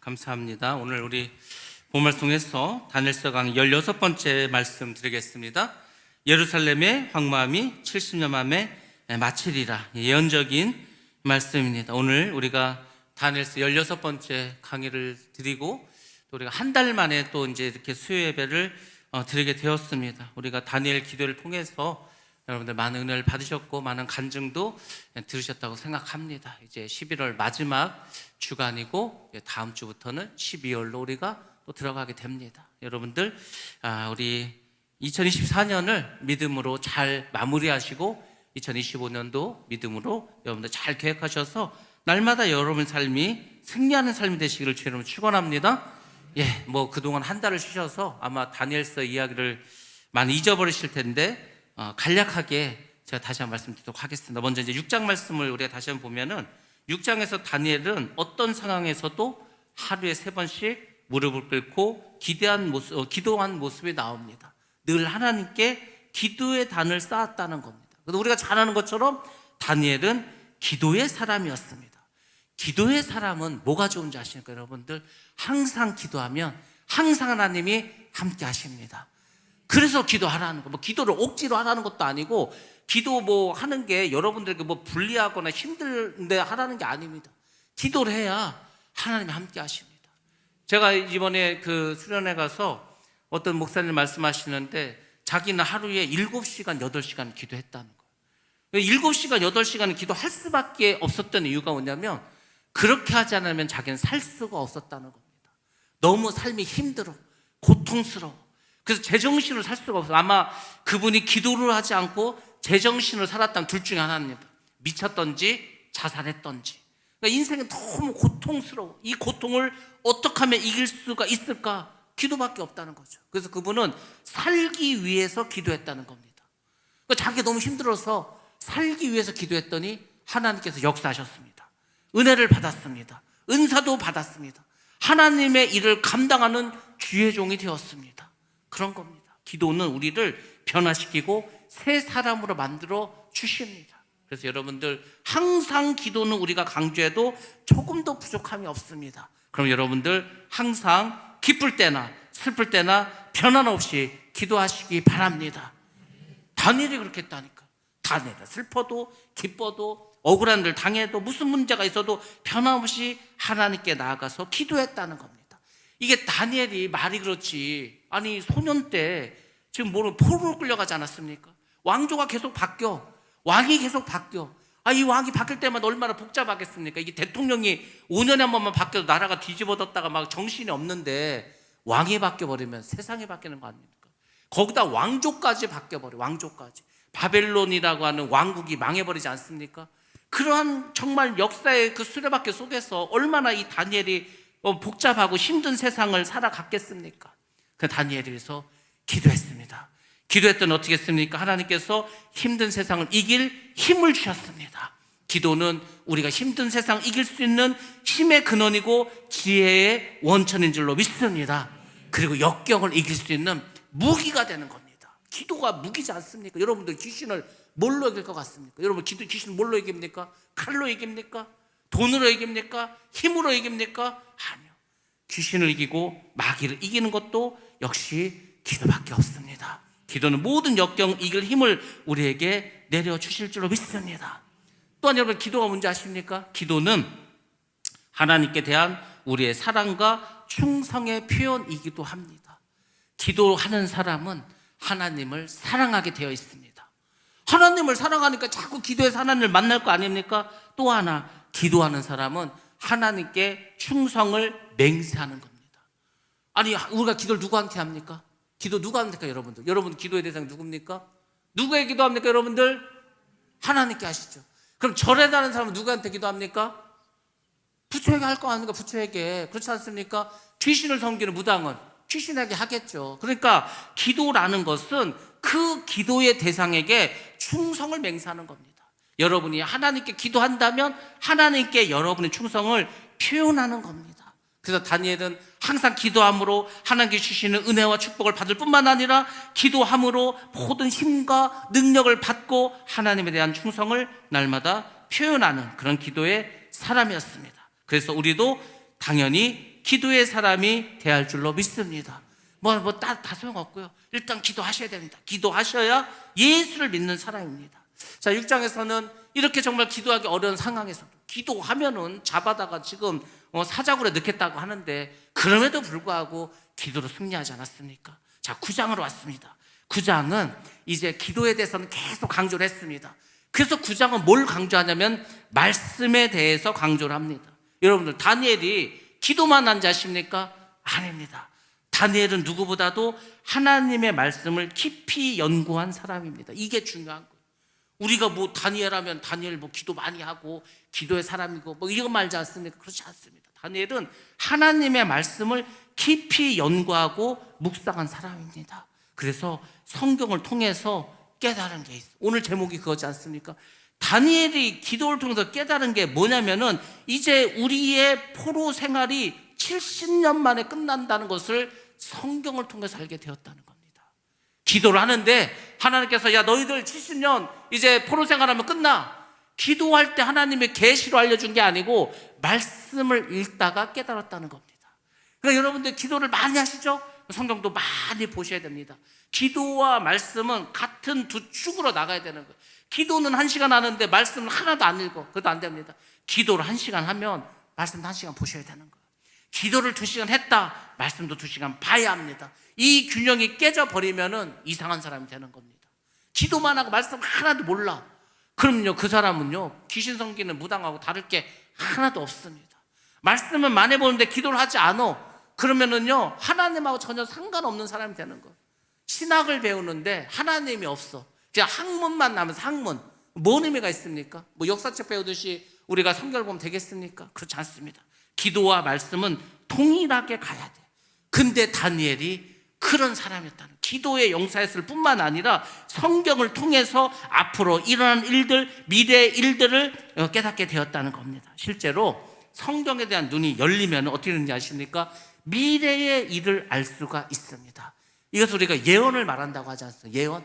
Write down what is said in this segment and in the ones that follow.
감사합니다. 오늘 우리 본말씀에서 다니엘서 강의 16번째 말씀 드리겠습니다. 예루살렘의 황무함이 70년 만에 마치리라. 예언적인 말씀입니다. 오늘 우리가 다니엘서 16번째 강의를 드리고 또 우리가 한 달 만에 또 이제 이렇게 수요 예배를 드리게 되었습니다. 우리가 다니엘 기도를 통해서 여러분들 많은 은혜를 받으셨고 많은 간증도 들으셨다고 생각합니다. 이제 11월 마지막 주간이고 다음 주부터는 12월로 우리가 또 들어가게 됩니다. 여러분들 우리 2024년을 믿음으로 잘 마무리하시고 2025년도 믿음으로 여러분들 잘 계획하셔서 날마다 여러분 삶이 승리하는 삶이 되시기를 주의 이름으로 축원합니다. 뭐 그동안 한 달을 쉬셔서 아마 다니엘서 이야기를 많이 잊어버리실 텐데 간략하게 제가 다시 한번 말씀드리도록 하겠습니다. 먼저 이제 6장 말씀을 우리가 다시 한번 보면은 6장에서 다니엘은 어떤 상황에서도 하루에 3번씩 무릎을 꿇고 기도한 모습이 나옵니다. 늘 하나님께 기도의 단을 쌓았다는 겁니다. 그래서 우리가 잘 아는 것처럼 다니엘은 기도의 사람이었습니다. 기도의 사람은 뭐가 좋은지 아십니까, 여러분들? 항상 기도하면 항상 하나님이 함께 하십니다. 그래서 기도하라는 거, 기도를 억지로 하라는 것도 아니고, 기도 하는 게 여러분들에게 불리하거나 힘든데 하라는 게 아닙니다. 기도를 해야 하나님이 함께 하십니다. 제가 이번에 그 수련회 가서 어떤 목사님 말씀하시는데, 자기는 하루에 7시간, 8시간 기도했다는 거예요. 7시간, 8시간은 기도할 수밖에 없었던 이유가 뭐냐면, 그렇게 하지 않으면 자기는 살 수가 없었다는 겁니다. 너무 삶이 힘들어, 고통스러워. 그래서 제정신으로 살 수가 없어요. 아마 그분이 기도를 하지 않고 제정신으로 살았다면 둘 중에 하나입니다. 미쳤던지 자살했던지. 그러니까 인생이 너무 고통스러워. 이 고통을 어떻게 하면 이길 수가 있을까? 기도밖에 없다는 거죠. 그래서 그분은 살기 위해서 기도했다는 겁니다. 그러니까 자기가 너무 힘들어서 살기 위해서 기도했더니 하나님께서 역사하셨습니다. 은혜를 받았습니다. 은사도 받았습니다. 하나님의 일을 감당하는 주의 종이 되었습니다. 그런 겁니다. 기도는 우리를 변화시키고 새 사람으로 만들어 주십니다. 그래서 여러분들 항상 기도는 우리가 강조해도 조금도 부족함이 없습니다. 그럼 여러분들 항상 기쁠 때나 슬플 때나 변함없이 기도하시기 바랍니다. 다니엘이 그렇게 했다니까. 다니엘은 슬퍼도 기뻐도 억울한 일 당해도 무슨 문제가 있어도 변함없이 하나님께 나아가서 기도했다는 겁니다. 이게 다니엘이 말이 그렇지, 아니 소년 때 지금 포로로 끌려가지 않았습니까? 왕조가 계속 바뀌어, 왕이 계속 바뀌어. 이 왕이 바뀔 때마다 얼마나 복잡하겠습니까? 이게 대통령이 5년에 한 번만 바뀌어도 나라가 뒤집어졌다가 막 정신이 없는데, 왕이 바뀌어버리면 세상이 바뀌는 거 아닙니까? 거기다 왕조까지 바뀌어버려. 왕조까지. 바벨론이라고 하는 왕국이 망해버리지 않습니까? 그러한 정말 역사의 그 수레바퀴 속에서 얼마나 이 다니엘이 복잡하고 힘든 세상을 살아갔겠습니까? 그 다니엘이 그래서 기도했습니다. 기도했더니 어떻게 했습니까? 하나님께서 힘든 세상을 이길 힘을 주셨습니다. 기도는 우리가 힘든 세상 이길 수 있는 힘의 근원이고 지혜의 원천인 줄로 믿습니다. 그리고 역경을 이길 수 있는 무기가 되는 겁니다. 기도가 무기지 않습니까? 여러분들 귀신을 뭘로 이길 것 같습니까? 여러분 귀신을 뭘로 이깁니까? 칼로 이깁니까? 돈으로 이깁니까? 힘으로 이깁니까? 아니요. 귀신을 이기고 마귀를 이기는 것도 역시 기도밖에 없습니다. 기도는 모든 역경 이길 힘을 우리에게 내려주실 줄로 믿습니다. 또한 여러분, 기도가 뭔지 아십니까? 기도는 하나님께 대한 우리의 사랑과 충성의 표현이기도 합니다. 기도하는 사람은 하나님을 사랑하게 되어 있습니다. 하나님을 사랑하니까 자꾸 기도해서 하나님을 만날 거 아닙니까? 또 하나, 기도하는 사람은 하나님께 충성을 맹세하는 겁니다. 아니, 우리가 기도를 누구한테 합니까? 기도 누가 합니까, 여러분들? 여러분 기도의 대상 누굽니까? 누구에게 기도합니까, 여러분들? 하나님께 하시죠. 그럼 절에다는 사람은 누구한테 기도합니까? 부처에게 할 거 아닙니까? 부처에게. 그렇지 않습니까? 귀신을 섬기는 무당은 귀신에게 하겠죠. 그러니까 기도라는 것은 그 기도의 대상에게 충성을 맹세하는 겁니다. 여러분이 하나님께 기도한다면 하나님께 여러분의 충성을 표현하는 겁니다. 그래서 다니엘은 항상 기도함으로 하나님께 주시는 은혜와 축복을 받을 뿐만 아니라 기도함으로 모든 힘과 능력을 받고 하나님에 대한 충성을 날마다 표현하는 그런 기도의 사람이었습니다. 그래서 우리도 당연히 기도의 사람이 돼야 할 줄로 믿습니다. 다 소용없고요. 일단 기도하셔야 됩니다. 기도하셔야 예수를 믿는 사람입니다. 자, 6장에서는 이렇게 정말 기도하기 어려운 상황에서도 기도하면은 잡아다가 지금 사자굴에 넣겠다고 하는데 그럼에도 불구하고 기도로 승리하지 않았습니까? 자, 9장으로 왔습니다. 9장은 이제 기도에 대해서는 계속 강조를 했습니다. 그래서 9장은 뭘 강조하냐면 말씀에 대해서 강조를 합니다. 여러분들, 다니엘이 기도만 한 자십니까? 아닙니다. 다니엘은 누구보다도 하나님의 말씀을 깊이 연구한 사람입니다. 이게 중요한 거예요. 우리가 다니엘 하면 다니엘 기도 많이 하고 기도의 사람이고 이거 말지 않습니까? 그렇지 않습니다. 다니엘은 하나님의 말씀을 깊이 연구하고 묵상한 사람입니다. 그래서 성경을 통해서 깨달은 게 있어요. 오늘 제목이 그거지 않습니까? 다니엘이 기도를 통해서 깨달은 게 뭐냐면은 이제 우리의 포로 생활이 70년 만에 끝난다는 것을 성경을 통해서 알게 되었다는 겁니다. 기도를 하는데 하나님께서 야, 너희들 70년 이제 포로 생활하면 끝나. 기도할 때 하나님의 계시로 알려준 게 아니고 말씀을 읽다가 깨달았다는 겁니다. 그러니까 여러분들 기도를 많이 하시죠? 성경도 많이 보셔야 됩니다. 기도와 말씀은 같은 두 축으로 나가야 되는 거예요. 기도는 1시간 하는데 말씀은 하나도 안 읽어. 그것도 안 됩니다. 기도를 1시간 하면 말씀도 1시간 보셔야 되는 거예요. 기도를 2시간 했다, 말씀도 2시간 봐야 합니다. 이 균형이 깨져버리면은 이상한 사람이 되는 겁니다. 기도만 하고 말씀 하나도 몰라. 그럼요, 그 사람은요, 귀신 섬기는 무당하고 다를 게 하나도 없습니다. 말씀은 많이 보는데 기도를 하지 않아. 그러면은요, 하나님하고 전혀 상관없는 사람이 되는 거예요. 신학을 배우는데 하나님이 없어. 그냥 학문만 나면서 학문. 뭔 의미가 있습니까? 역사책 배우듯이 우리가 성경을 보면 되겠습니까? 그렇지 않습니다. 기도와 말씀은 동일하게 가야 돼. 근데 다니엘이 그런 사람이었다는, 기도의 용사였을 뿐만 아니라 성경을 통해서 앞으로 일어난 일들, 미래의 일들을 깨닫게 되었다는 겁니다. 실제로 성경에 대한 눈이 열리면 어떻게 되는지 아십니까? 미래의 일을 알 수가 있습니다. 이것을 우리가 예언을 말한다고 하지 않습니까? 예언?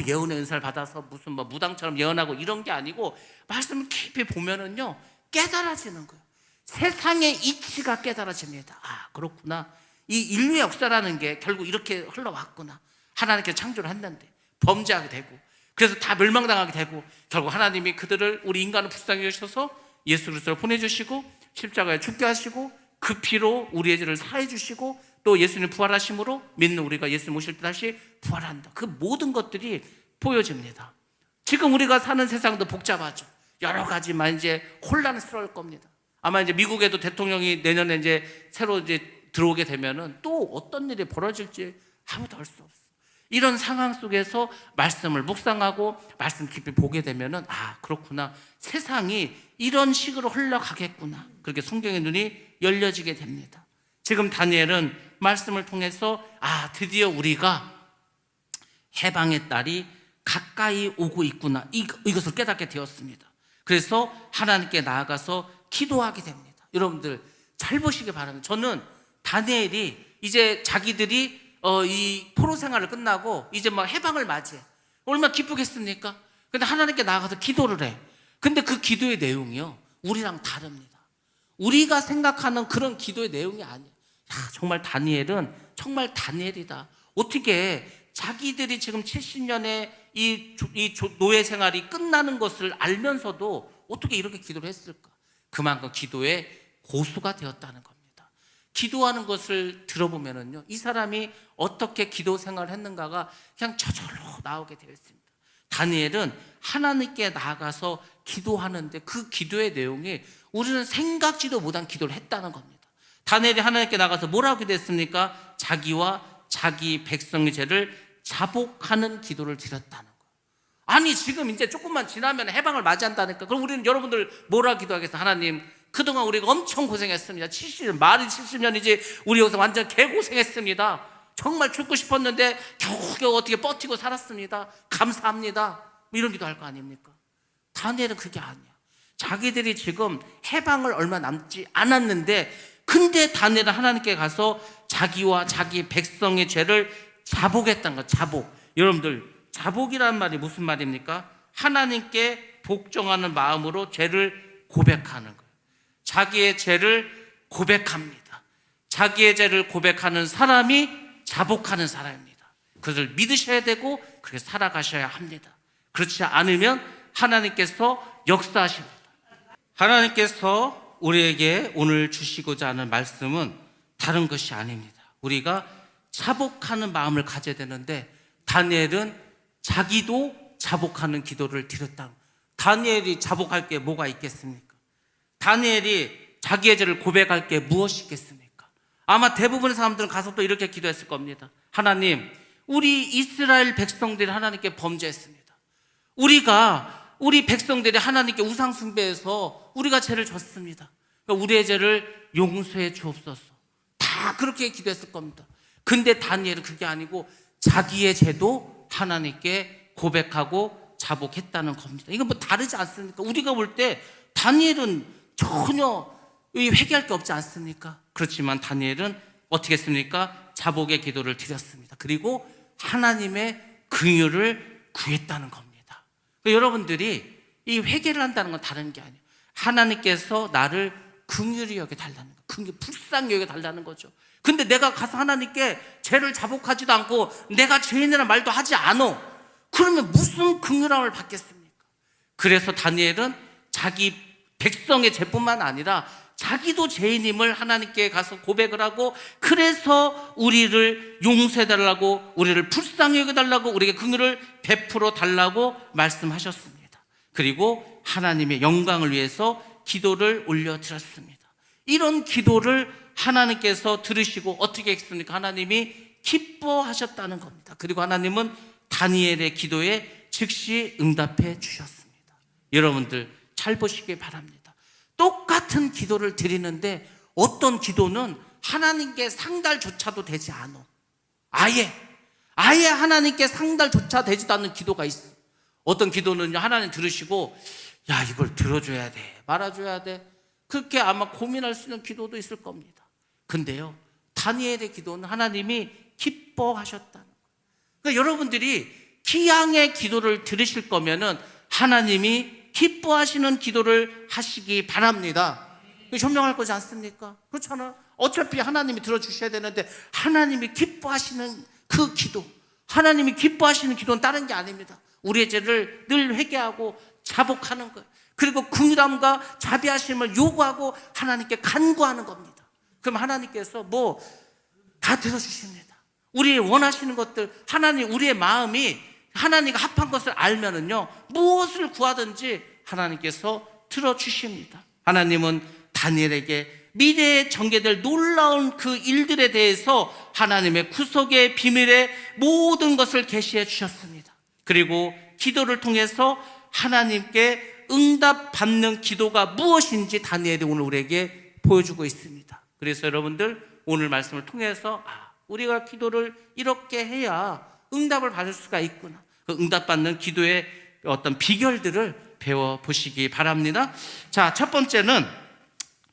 예언의 은사를 받아서 무슨 무당처럼 예언하고 이런 게 아니고 말씀을 깊이 보면은요, 깨달아지는 거예요. 세상의 이치가 깨달아집니다. 아, 그렇구나. 이 인류의 역사라는 게 결국 이렇게 흘러왔구나. 하나님께 창조를 했는데 범죄하게 되고, 그래서 다 멸망당하게 되고, 결국 하나님이 그들을, 우리 인간을 불쌍히 여기셔서 예수 그리스도를 보내주시고 십자가에 죽게 하시고 그 피로 우리의 죄를 사해 주시고 또 예수님 부활하심으로 믿는 우리가 예수 모실 때 다시 부활한다. 그 모든 것들이 보여집니다. 지금 우리가 사는 세상도 복잡하죠. 여러 가지만 이제 혼란스러울 겁니다. 아마 이제 미국에도 대통령이 내년에 이제 새로 이제 들어오게 되면은 또 어떤 일이 벌어질지 아무도 알 수 없어. 이런 상황 속에서 말씀을 묵상하고 말씀 깊이 보게 되면은 아, 그렇구나. 세상이 이런 식으로 흘러가겠구나. 그렇게 성경의 눈이 열려지게 됩니다. 지금 다니엘은 말씀을 통해서 아, 드디어 우리가 해방의 날이 가까이 오고 있구나. 이것을 깨닫게 되었습니다. 그래서 하나님께 나아가서 기도하게 됩니다. 여러분들 잘 보시기 바랍니다. 저는 다니엘이 이제 자기들이 이 포로 생활을 끝나고 이제 해방을 맞이해. 얼마나 기쁘겠습니까? 근데 하나님께 나아가서 기도를 해. 근데 그 기도의 내용이요, 우리랑 다릅니다. 우리가 생각하는 그런 기도의 내용이 아니에요. 야, 정말 다니엘은 정말 다니엘이다. 어떻게 자기들이 지금 70년의 이 노예 생활이 끝나는 것을 알면서도 어떻게 이렇게 기도를 했을까? 그만큼 기도의 고수가 되었다는 겁니다. 기도하는 것을 들어보면은요, 이 사람이 어떻게 기도 생활을 했는가가 그냥 저절로 나오게 되어 있습니다. 다니엘은 하나님께 나아가서 기도하는데 그 기도의 내용이 우리는 생각지도 못한 기도를 했다는 겁니다. 다니엘이 하나님께 나가서 뭐라고 기도했습니까? 자기와 자기 백성의 죄를 자복하는 기도를 드렸다는 거예요. 아니, 지금 이제 조금만 지나면 해방을 맞이한다니까. 그럼 우리는 여러분들 뭐라 기도하겠어? 하나님, 그동안 우리가 엄청 고생했습니다. 70년, 말이 70년이지 우리 여기서 완전 개고생했습니다. 정말 죽고 싶었는데 겨우겨우 어떻게 버티고 살았습니다. 감사합니다. 이런 기도 할 거 아닙니까? 다니엘은 그게 아니야. 자기들이 지금 해방을 얼마 남지 않았는데, 근데 다니엘은 하나님께 가서 자기와 자기 백성의 죄를 자복했다는 거. 자복. 여러분들, 자복이라는 말이 무슨 말입니까? 하나님께 복종하는 마음으로 죄를 고백하는 거예요. 자기의 죄를 고백합니다. 자기의 죄를 고백하는 사람이 자복하는 사람입니다. 그것을 믿으셔야 되고 그렇게 살아가셔야 합니다. 그렇지 않으면 하나님께서 역사하십니다. 하나님께서 우리에게 오늘 주시고자 하는 말씀은 다른 것이 아닙니다. 우리가 자복하는 마음을 가져야 되는데, 다니엘은 자기도 자복하는 기도를 드렸다. 다니엘이 자복할 게 뭐가 있겠습니까? 다니엘이 자기의 죄를 고백할 게 무엇이 있겠습니까? 아마 대부분의 사람들은 가서 또 이렇게 기도했을 겁니다. 하나님, 우리 이스라엘 백성들이 하나님께 범죄했습니다. 우리 백성들이 하나님께 우상 숭배해서 우리가 죄를 졌습니다. 그러니까 우리의 죄를 용서해 주옵소서. 다 그렇게 기도했을 겁니다. 근데 다니엘은 그게 아니고 자기의 죄도 하나님께 고백하고 자복했다는 겁니다. 이건 뭐 다르지 않습니까? 우리가 볼 때 다니엘은 전혀 회개할 게 없지 않습니까? 그렇지만 다니엘은 어떻게 했습니까? 자복의 기도를 드렸습니다. 그리고 하나님의 긍휼을 구했다는 겁니다. 여러분들이 이 회개를 한다는 건 다른 게 아니에요. 하나님께서 나를 긍휼히 여겨달라는 거, 불쌍히 여겨달라는 거죠. 근데 내가 가서 하나님께 죄를 자복하지도 않고 내가 죄인이라는 말도 하지 않아. 그러면 무슨 긍휼함을 받겠습니까? 그래서 다니엘은 자기 백성의 죄뿐만 아니라 자기도 죄인임을 하나님께 가서 고백을 하고, 그래서 우리를 용서해달라고, 우리를 불쌍히 여겨달라고, 우리에게 긍휼을 베풀어 달라고 말씀하셨습니다. 그리고 하나님의 영광을 위해서 기도를 올려드렸습니다. 이런 기도를 하나님께서 들으시고 어떻게 했습니까? 하나님이 기뻐하셨다는 겁니다. 그리고 하나님은 다니엘의 기도에 즉시 응답해 주셨습니다. 여러분들 잘 보시기 바랍니다. 똑같은 기도를 드리는데 어떤 기도는 하나님께 상달조차도 되지 않아. 아예 하나님께 상달조차 되지도 않는 기도가 있어. 어떤 기도는 하나님 들으시고, 야, 이걸 들어줘야 돼, 말아줘야 돼, 그렇게 아마 고민할 수 있는 기도도 있을 겁니다. 근데요, 다니엘의 기도는 하나님이 기뻐하셨다는 거예요. 그러니까 여러분들이 기양의 기도를 들으실 거면은 하나님이 기뻐하시는 기도를 하시기 바랍니다. 현명할 거지 않습니까? 그렇잖아. 어차피 하나님이 들어주셔야 되는데, 하나님이 기뻐하시는 그 기도, 하나님이 기뻐하시는 기도는 다른 게 아닙니다. 우리의 죄를 늘 회개하고 자복하는 거예요. 그리고 긍휼함과 자비하심을 요구하고 하나님께 간구하는 겁니다. 그럼 하나님께서 뭐 다 들어주십니다. 우리 원하시는 것들, 하나님, 우리의 마음이 하나님과 합한 것을 알면은요, 무엇을 구하든지 하나님께서 들어주십니다. 하나님은 다니엘에게 미래에 전개될 놀라운 그 일들에 대해서 하나님의 구속의 비밀의 모든 것을 계시해 주셨습니다. 그리고 기도를 통해서 하나님께 응답받는 기도가 무엇인지 다니엘이 오늘 우리에게 보여주고 있습니다. 그래서 여러분들 오늘 말씀을 통해서 우리가 기도를 이렇게 해야 응답을 받을 수가 있구나, 그 응답받는 기도의 어떤 비결들을 배워보시기 바랍니다. 자, 첫 번째는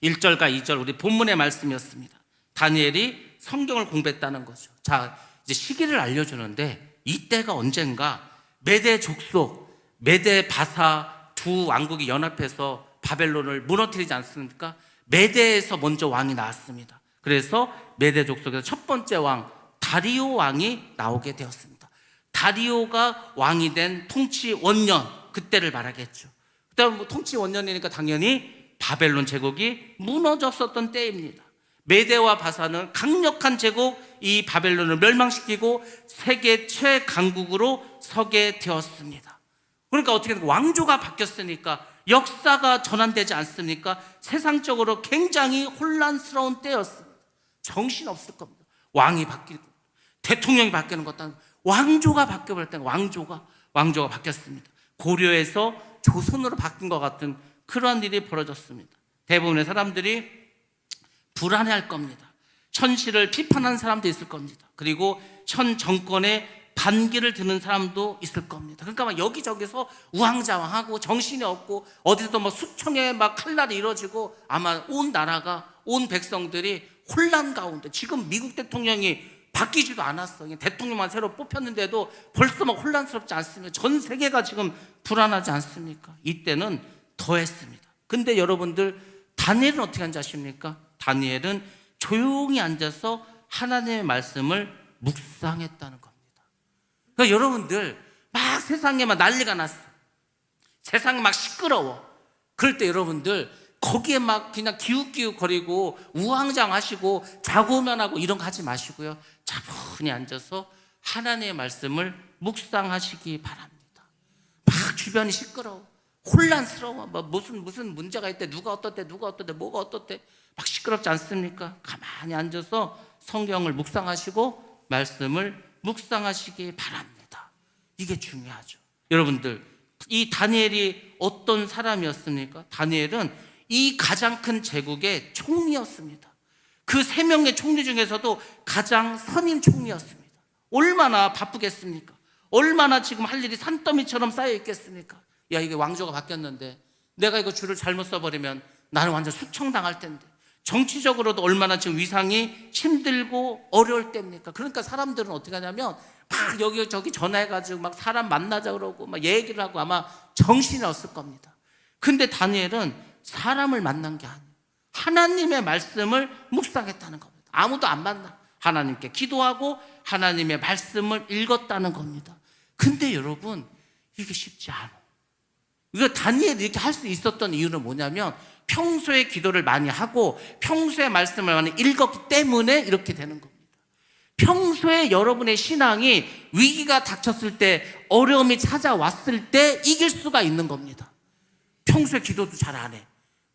1절과 2절 우리 본문의 말씀이었습니다. 다니엘이 성경을 공부했다는 거죠. 자, 이제 시기를 알려주는데, 이때가 언젠가 메대 족속, 메대 바사 두 왕국이 연합해서 바벨론을 무너뜨리지 않습니까? 메대에서 먼저 왕이 나왔습니다. 그래서 메대 족속에서 첫 번째 왕 다리오 왕이 나오게 되었습니다. 다리오가 왕이 된 통치 원년, 그때를 말하겠죠. 그다음 통치 원년이니까 당연히 바벨론 제국이 무너졌었던 때입니다. 메대와 바사는 강력한 제국, 이 바벨론을 멸망시키고 세계 최강국으로 서게 되었습니다. 그러니까 어떻게 왕조가 바뀌었으니까 역사가 전환되지 않습니까? 세상적으로 굉장히 혼란스러운 때였습니다. 정신없을 겁니다. 왕이 바뀌고 대통령이 바뀌는 것도 아니고 왕조가 바뀌어버렸다. 왕조가 바뀌었습니다. 고려에서 조선으로 바뀐 것 같은 그런 일이 벌어졌습니다. 대부분의 사람들이 불안해할 겁니다. 현실을 비판하는 사람도 있을 겁니다. 그리고 현 정권의 반기를 드는 사람도 있을 겁니다. 그러니까 막 여기저기서 우왕좌왕하고 정신이 없고 어디서도 뭐 수청의 막 칼날이 이루어지고 아마 온 나라가, 온 백성들이 혼란 가운데, 지금 미국 대통령이 바뀌지도 않았어. 대통령만 새로 뽑혔는데도 벌써 막 혼란스럽지 않습니까? 전 세계가 지금 불안하지 않습니까? 이때는 더했습니다. 근데 여러분들 다니엘은 어떻게 한지 아십니까? 다니엘은 조용히 앉아서 하나님의 말씀을 묵상했다는 겁니다. 그러니까 여러분들 막 세상에 막 난리가 났어. 세상이 막 시끄러워. 그럴 때 여러분들 거기에 막 그냥 기웃기웃거리고 우왕좌왕하시고 자고면하고 이런 거 하지 마시고요. 차분히 앉아서 하나님의 말씀을 묵상하시기 바랍니다. 막 주변이 시끄러워. 혼란스러워. 뭐 무슨 문제가 있대. 누가 어떻대. 뭐가 어떻대. 막 시끄럽지 않습니까? 가만히 앉아서 성경을 묵상하시고 말씀을 묵상하시기 바랍니다. 이게 중요하죠. 여러분들, 이 다니엘이 어떤 사람이었습니까? 다니엘은 이 가장 큰 제국의 총리였습니다. 그 3명의 총리 중에서도 가장 선임 총리였습니다. 얼마나 바쁘겠습니까? 얼마나 지금 할 일이 산더미처럼 쌓여 있겠습니까? 야, 이게 왕조가 바뀌었는데 내가 이거 줄을 잘못 써버리면 나는 완전 숙청당할 텐데, 정치적으로도 얼마나 지금 위상이 힘들고 어려울 때입니까? 그러니까 사람들은 어떻게 하냐면 막 여기저기 전화해가지고 막 사람 만나자 그러고 막 얘기를 하고 아마 정신이 없을 겁니다. 근데 다니엘은 사람을 만난 게 아니에요. 하나님의 말씀을 묵상했다는 겁니다. 아무도 안 만나. 하나님께 기도하고 하나님의 말씀을 읽었다는 겁니다. 근데 여러분, 이게 쉽지 않아. 이거 다니엘이 이렇게 할 수 있었던 이유는 뭐냐면 평소에 기도를 많이 하고 평소에 말씀을 많이 읽었기 때문에 이렇게 되는 겁니다. 평소에 여러분의 신앙이 위기가 닥쳤을 때, 어려움이 찾아왔을 때 이길 수가 있는 겁니다. 평소에 기도도 잘 안 해.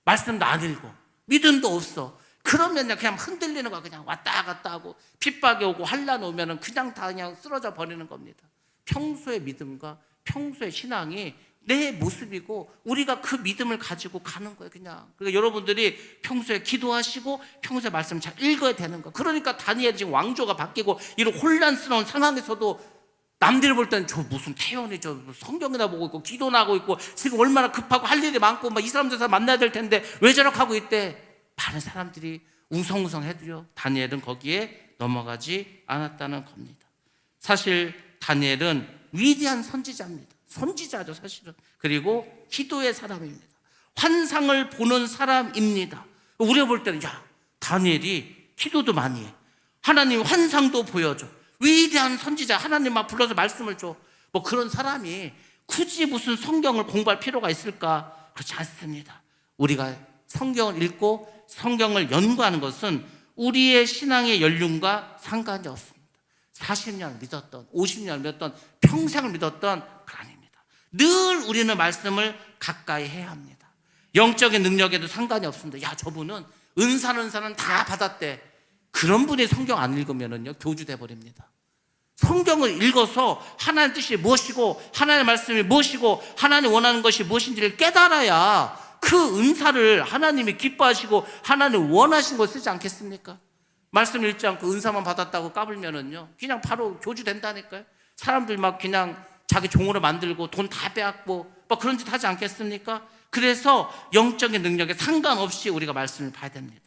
말씀도 안 읽고 믿음도 없어. 그러면 그냥 흔들리는 거야. 그냥 왔다 갔다 하고 핍박이 오고 환란 오면은 그냥 다 그냥 쓰러져 버리는 겁니다. 평소의 믿음과 평소의 신앙이 내 모습이고 우리가 그 믿음을 가지고 가는 거예요. 그냥. 그러니까 여러분들이 평소에 기도하시고 평소에 말씀 잘 읽어야 되는 거예요. 그러니까 다니엘이 지금 왕조가 바뀌고 이런 혼란스러운 상황에서도 남들이 볼 때는 저 무슨 태연이 저 성경이나 보고 있고 기도나 하고 있고 지금 얼마나 급하고 할 일이 많고 막 이 사람 저 사람 만나야 될 텐데 왜 저렇게 하고 있대. 많은 사람들이 웅성웅성해도요, 다니엘은 거기에 넘어가지 않았다는 겁니다. 사실 다니엘은 위대한 선지자입니다. 선지자죠, 사실은. 그리고 기도의 사람입니다. 환상을 보는 사람입니다. 우리가 볼 때는 야, 다니엘이 기도도 많이 해. 하나님 환상도 보여줘. 위대한 선지자, 하나님 막 불러서 말씀을 줘. 뭐 그런 사람이 굳이 무슨 성경을 공부할 필요가 있을까? 그렇지 않습니다. 우리가 성경을 읽고 성경을 연구하는 것은 우리의 신앙의 연륜과 상관이 없습니다. 40년 믿었던, 50년 믿었던, 평생을 믿었던 그 아닙니다. 늘 우리는 말씀을 가까이 해야 합니다. 영적인 능력에도 상관이 없습니다. 야, 저분은 은사는 다 받았대. 그런 분이 성경 안 읽으면은요, 교주돼 버립니다. 성경을 읽어서 하나님의 뜻이 무엇이고 하나님의 말씀이 무엇이고 하나님 원하는 것이 무엇인지를 깨달아야 그 은사를 하나님이 기뻐하시고 하나님 원하신 걸 쓰지 않겠습니까? 말씀 읽지 않고 은사만 받았다고 까불면은요, 그냥 바로 교주 된다니까요. 사람들 막 그냥 자기 종으로 만들고 돈 다 빼앗고 막 그런 짓 하지 않겠습니까? 그래서 영적인 능력에 상관없이 우리가 말씀을 봐야 됩니다.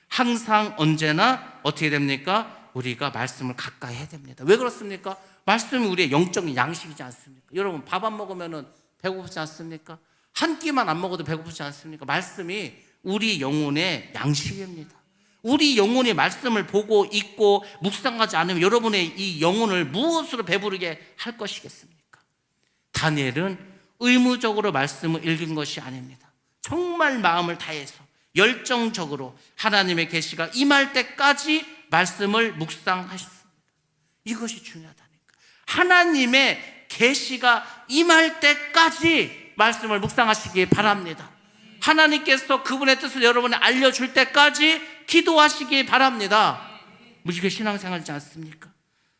항상 언제나 어떻게 됩니까? 우리가 말씀을 가까이 해야 됩니다. 왜 그렇습니까? 말씀이 우리의 영적인 양식이지 않습니까? 여러분, 밥 안 먹으면 배고프지 않습니까? 한 끼만 안 먹어도 배고프지 않습니까? 말씀이 우리 영혼의 양식입니다. 우리 영혼이 말씀을 보고 읽고 묵상하지 않으면 여러분의 이 영혼을 무엇으로 배부르게 할 것이겠습니까? 다니엘은 의무적으로 말씀을 읽은 것이 아닙니다. 정말 마음을 다해서 열정적으로 하나님의 계시가 임할 때까지 말씀을 묵상하셨습니다. 이것이 중요하다니까. 하나님의 계시가 임할 때까지 말씀을 묵상하시기 바랍니다. 하나님께서 그분의 뜻을 여러분에 알려줄 때까지 기도하시기 바랍니다. 이게 신앙생활이지 않습니까?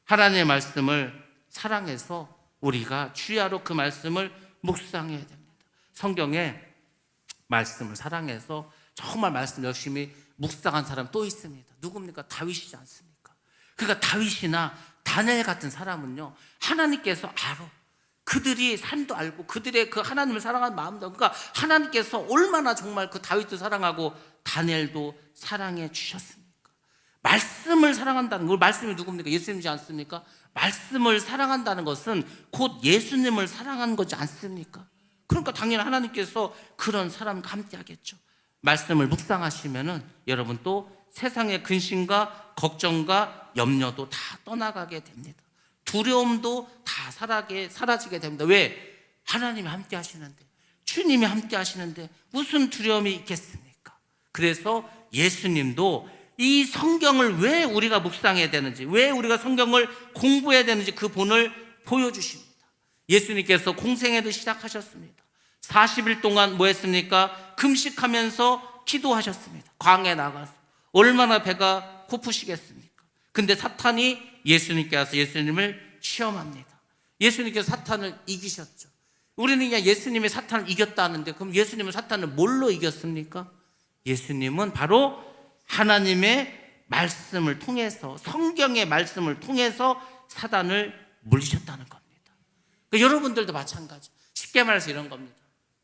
하나님의 말씀을 사랑해서 우리가 주야로 그 말씀을 묵상해야 됩니다. 성경에 말씀을 사랑해서 정말 말씀 열심히 묵상한 사람 또 있습니다. 누굽니까? 다윗이지 않습니까? 그러니까 다윗이나 다니엘 같은 사람은요, 하나님께서 알아. 그들이 삶도 알고 그들의 그 하나님을 사랑하는 마음도, 그러니까 하나님께서 얼마나 정말 그 다윗도 사랑하고 다니엘도 사랑해 주셨습니까? 말씀을 사랑한다는 걸, 말씀이 누굽니까? 예수님이지 않습니까? 말씀을 사랑한다는 것은 곧 예수님을 사랑하는 거지 않습니까? 그러니까 당연히 하나님께서 그런 사람과 함께 하겠죠. 말씀을 묵상하시면은 여러분 또 세상의 근심과 걱정과 염려도 다 떠나가게 됩니다. 두려움도 다 사라지게 됩니다. 왜? 하나님이 함께 하시는데, 주님이 함께 하시는데 무슨 두려움이 있겠습니까? 그래서 예수님도 이 성경을 왜 우리가 묵상해야 되는지, 왜 우리가 성경을 공부해야 되는지 그 본을 보여주십니다. 예수님께서 공생애를 시작하셨습니다. 40일 동안 뭐 했습니까? 금식하면서 기도하셨습니다. 광야에 나가서. 얼마나 배가 고프시겠습니까? 근데 사탄이 예수님께 와서 예수님을 시험합니다. 예수님께서 사탄을 이기셨죠. 우리는 그냥 예수님이 사탄을 이겼다는데, 그럼 예수님은 사탄을 뭘로 이겼습니까? 예수님은 바로 하나님의 말씀을 통해서, 성경의 말씀을 통해서 사단을 물리셨다는 겁니다. 그러니까 여러분들도 마찬가지. 쉽게 말해서 이런 겁니다.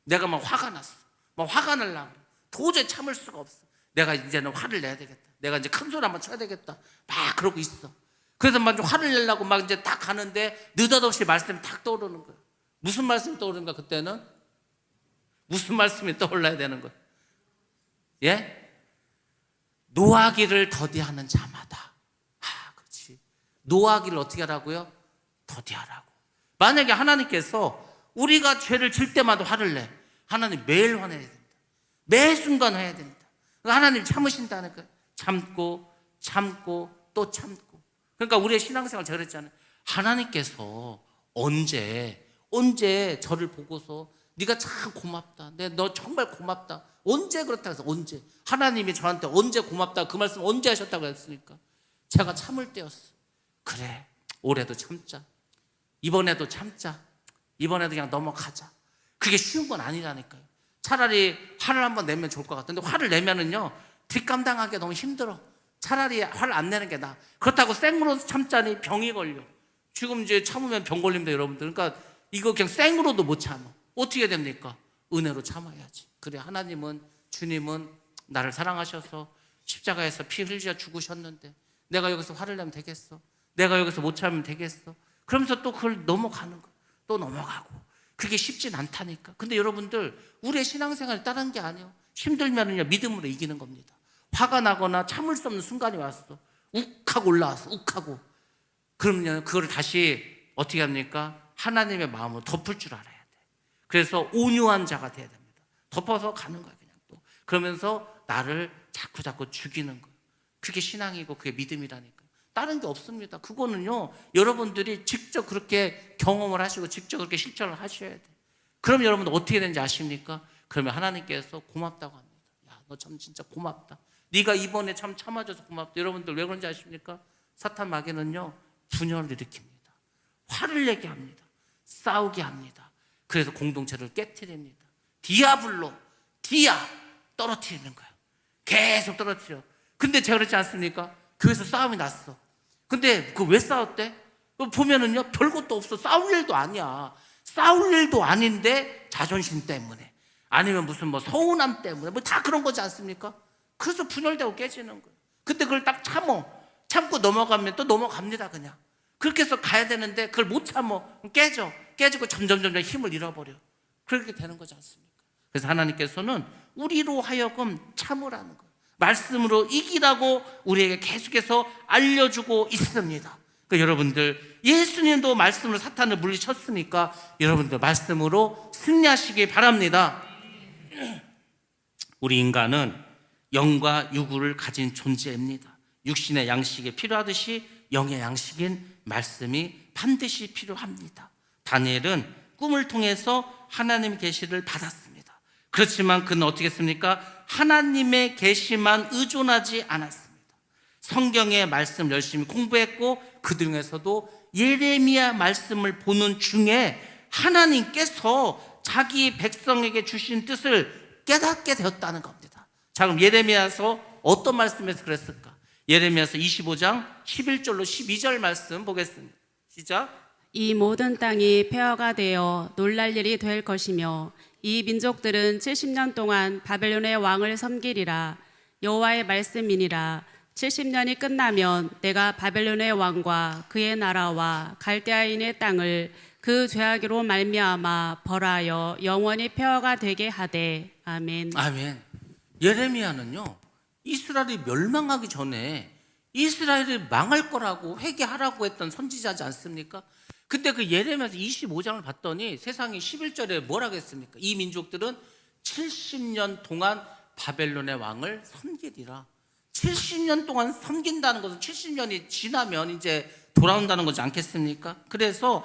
내가 막 화가 났어. 막 화가 날라 그래. 도저히 참을 수가 없어. 내가 이제는 화를 내야 되겠다. 내가 이제 큰 소리 한번 쳐야 되겠다. 막 그러고 있어. 그래서 막 화를 내려고 막 이제 딱 가는데 느닷없이 말씀이 탁 떠오르는 거예요. 무슨 말씀이 떠오르는가 그때는? 무슨 말씀이 떠올라야 되는 거예요? 예? 노하기를 더디하는 자마다. 그렇지. 노하기를 어떻게 하라고요? 더디하라고. 만약에 하나님께서 우리가 죄를 질 때마다 화를 내. 하나님 매일 화내야 됩니다. 매 순간 해야 됩니다. 하나님 참으신다는 거예요. 참고 또 참고. 그러니까 우리의 신앙생활 제가 그랬잖아요. 하나님께서 언제 저를 보고서 네가 참 고맙다. 너 정말 고맙다. 언제 그렇다고 해서 언제? 하나님이 저한테 언제 고맙다 그 말씀 언제 하셨다고 했습니까? 제가 참을 때였어. 그래, 올해도 참자. 이번에도 참자. 이번에도 그냥 넘어가자. 그게 쉬운 건 아니라니까요. 차라리 화를 한번 내면 좋을 것 같은데 화를 내면은요 뒷감당하기 너무 힘들어. 차라리 화를 안 내는 게 나아. 그렇다고 생으로 참자니 병이 걸려. 지금 이제 참으면 병 걸립니다, 여러분들. 그러니까 이거 그냥 생으로도 못 참아. 어떻게 됩니까? 은혜로 참아야지. 그래, 하나님은, 주님은 나를 사랑하셔서 십자가에서 피 흘려 죽으셨는데 내가 여기서 화를 내면 되겠어? 내가 여기서 못 참으면 되겠어? 그러면서 또 그걸 넘어가는 거야. 또 넘어가고. 그게 쉽진 않다니까. 근데 여러분들, 우리의 신앙생활이 다른 게 아니에요. 힘들면은요 믿음으로 이기는 겁니다. 화가 나거나 참을 수 없는 순간이 왔어. 욱하고 올라왔어. 욱하고. 그러면 그걸 다시 어떻게 합니까? 하나님의 마음으로 덮을 줄 알아야 돼. 그래서 온유한 자가 돼야 됩니다. 덮어서 가는 거야 그냥 또. 그러면서 나를 자꾸 죽이는 거예요. 그게 신앙이고 그게 믿음이라니까. 다른 게 없습니다. 그거는요 여러분들이 직접 그렇게 경험을 하시고 직접 그렇게 실천을 하셔야 돼. 그럼 여러분들 어떻게 되는지 아십니까? 그러면 하나님께서 고맙다고 합니다. 야, 너 참 진짜 고맙다. 네가 이번에 참 참아줘서 고맙다. 여러분들 왜 그런지 아십니까? 사탄 마귀는요 분열을 일으킵니다. 화를 내게 합니다. 싸우게 합니다. 그래서 공동체를 깨트립니다. 디아 떨어뜨리는 거예요. 계속 떨어뜨려. 근데 제가 그렇지 않습니까? 교회에서 싸움이 났어. 근데 그 왜 싸웠대? 보면은요 별것도 없어. 싸울 일도 아니야. 싸울 일도 아닌데 자존심 때문에 아니면 무슨 뭐 서운함 때문에 뭐 다 그런 거지 않습니까? 그래서 분열되고 깨지는 거예요. 근데 그걸 딱 참고 넘어가면 또 넘어갑니다. 그냥 그렇게 해서 가야 되는데 그걸 못 참어. 깨지고 점점 힘을 잃어버려. 그렇게 되는 거지 않습니까? 그래서 하나님께서는 우리로 하여금 참으라는 거예요. 말씀으로 이기라고 우리에게 계속해서 알려주고 있습니다. 그러니까 여러분들 예수님도 말씀으로 사탄을 물리쳤으니까 여러분들 말씀으로 승리하시기 바랍니다. 우리 인간은 영과 육구를 가진 존재입니다. 육신의 양식이 필요하듯이 영의 양식인 말씀이 반드시 필요합니다. 다니엘은 꿈을 통해서 하나님의 계시를 받았습니다. 그렇지만 그는 어떻게 했습니까? 하나님의 계시만 의존하지 않았습니다. 성경의 말씀 열심히 공부했고 그 중에서도 예레미야 말씀을 보는 중에 하나님께서 자기 백성에게 주신 뜻을 깨닫게 되었다는 겁니다. 자, 그럼 예레미야서 어떤 말씀에서 그랬을까? 예레미야서 25장 11절로 12절 말씀 보겠습니다. 시작. 이 모든 땅이 폐허가 되어 놀랄 일이 될 것이며 이 민족들은 70년 동안 바벨론의 왕을 섬기리라. 여호와의 말씀이니라. 70년이 끝나면 내가 바벨론의 왕과 그의 나라와 갈대아인의 땅을 그 죄악으로 말미암아 벌하여 영원히 폐허가 되게 하되. 아멘. 아멘. 예레미야는요 이스라엘이 멸망하기 전에 이스라엘이 망할 거라고 회개하라고 했던 선지자지 않습니까? 근데 그 예레미야서 25장을 봤더니 세상이 11절에 뭐라고 했습니까? 이 민족들은 70년 동안 바벨론의 왕을 섬기리라. 70년 동안 섬긴다는 것은 70년이 지나면 이제 돌아온다는 거지 않겠습니까? 그래서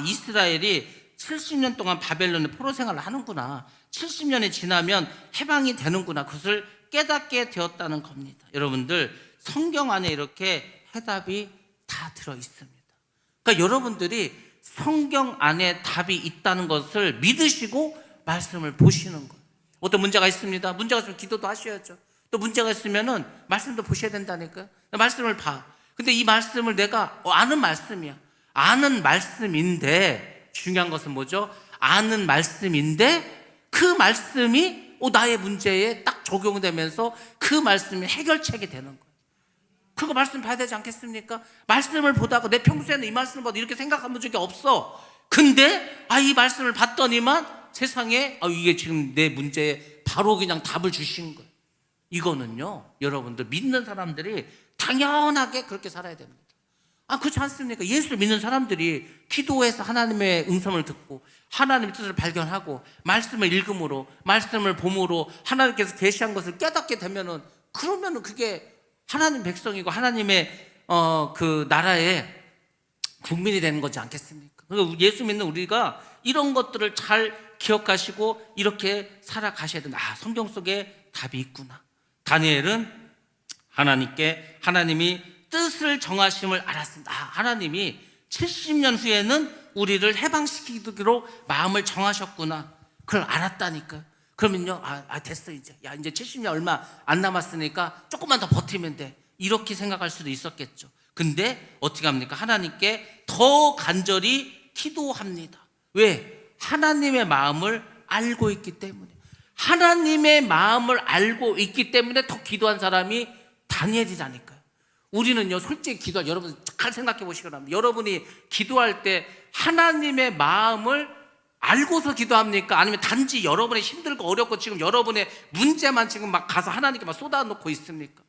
이스라엘이 70년 동안 바벨론의 포로 생활을 하는구나, 70년이 지나면 해방이 되는구나, 그것을 깨닫게 되었다는 겁니다. 여러분들, 성경 안에 이렇게 해답이 다 들어있습니다. 그러니까 여러분들이 성경 안에 답이 있다는 것을 믿으시고 말씀을 보시는 거예요. 어떤 문제가 있습니다. 문제가 있으면 기도도 하셔야죠. 또 문제가 있으면은 말씀도 보셔야 된다니까요. 말씀을 봐. 근데 이 말씀을 내가 아는 말씀이야. 아는 말씀인데, 중요한 것은 뭐죠? 아는 말씀인데 그 말씀이 나의 문제에 딱 적용되면서 그 말씀이 해결책이 되는 거예요. 그거 말씀 봐야 되지 않겠습니까? 말씀을 보다가 내 평소에는 이 말씀을 봐도 이렇게 생각한 적이 없어. 근데 이 말씀을 봤더니만 세상에 이게 지금 내 문제에 바로 그냥 답을 주신 거예요. 이거는요, 여러분들 믿는 사람들이 당연하게 그렇게 살아야 됩니다. 그렇지 않습니까? 예수 믿는 사람들이 기도해서 하나님의 음성을 듣고 하나님의 뜻을 발견하고 말씀을 읽음으로, 말씀을 봄으로 하나님께서 계시한 것을 깨닫게 되면은, 그러면은 그게 하나님 백성이고 하나님의 그 나라의 국민이 되는 거지 않겠습니까? 그리고 예수 믿는 우리가 이런 것들을 잘 기억하시고 이렇게 살아가셔야 된다. 성경 속에 답이 있구나. 다니엘은 하나님이 뜻을 정하심을 알았습니다. 하나님이 70년 후에는 우리를 해방시키기로 마음을 정하셨구나. 그걸 알았다니까요. 그러면요, 됐어, 이제. 이제 70년 얼마 안 남았으니까 조금만 더 버티면 돼. 이렇게 생각할 수도 있었겠죠. 근데 어떻게 합니까? 하나님께 더 간절히 기도합니다. 왜? 하나님의 마음을 알고 있기 때문에. 하나님의 마음을 알고 있기 때문에 더 기도한 사람이 다니엘이라니까요. 우리는요, 솔직히 여러분 잘 생각해 보시기 바랍니다. 여러분이 기도할 때 하나님의 마음을 알고서 기도합니까? 아니면 단지 여러분이 힘들고 어렵고 지금 여러분의 문제만 지금 막 가서 하나님께 막 쏟아놓고 있습니까?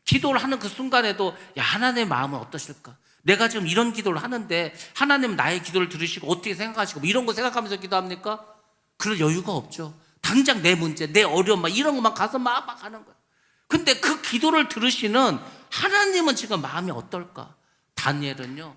기도를 하는 그 순간에도 하나님의 마음은 어떠실까? 내가 지금 이런 기도를 하는데 하나님은 나의 기도를 들으시고 어떻게 생각하시고 이런 거 생각하면서 기도합니까? 그럴 여유가 없죠. 당장 내 문제, 내 어려움 이런 것만 가서 막 하는 거예요. 근데 그 기도를 들으시는 하나님은 지금 마음이 어떨까? 다니엘은요,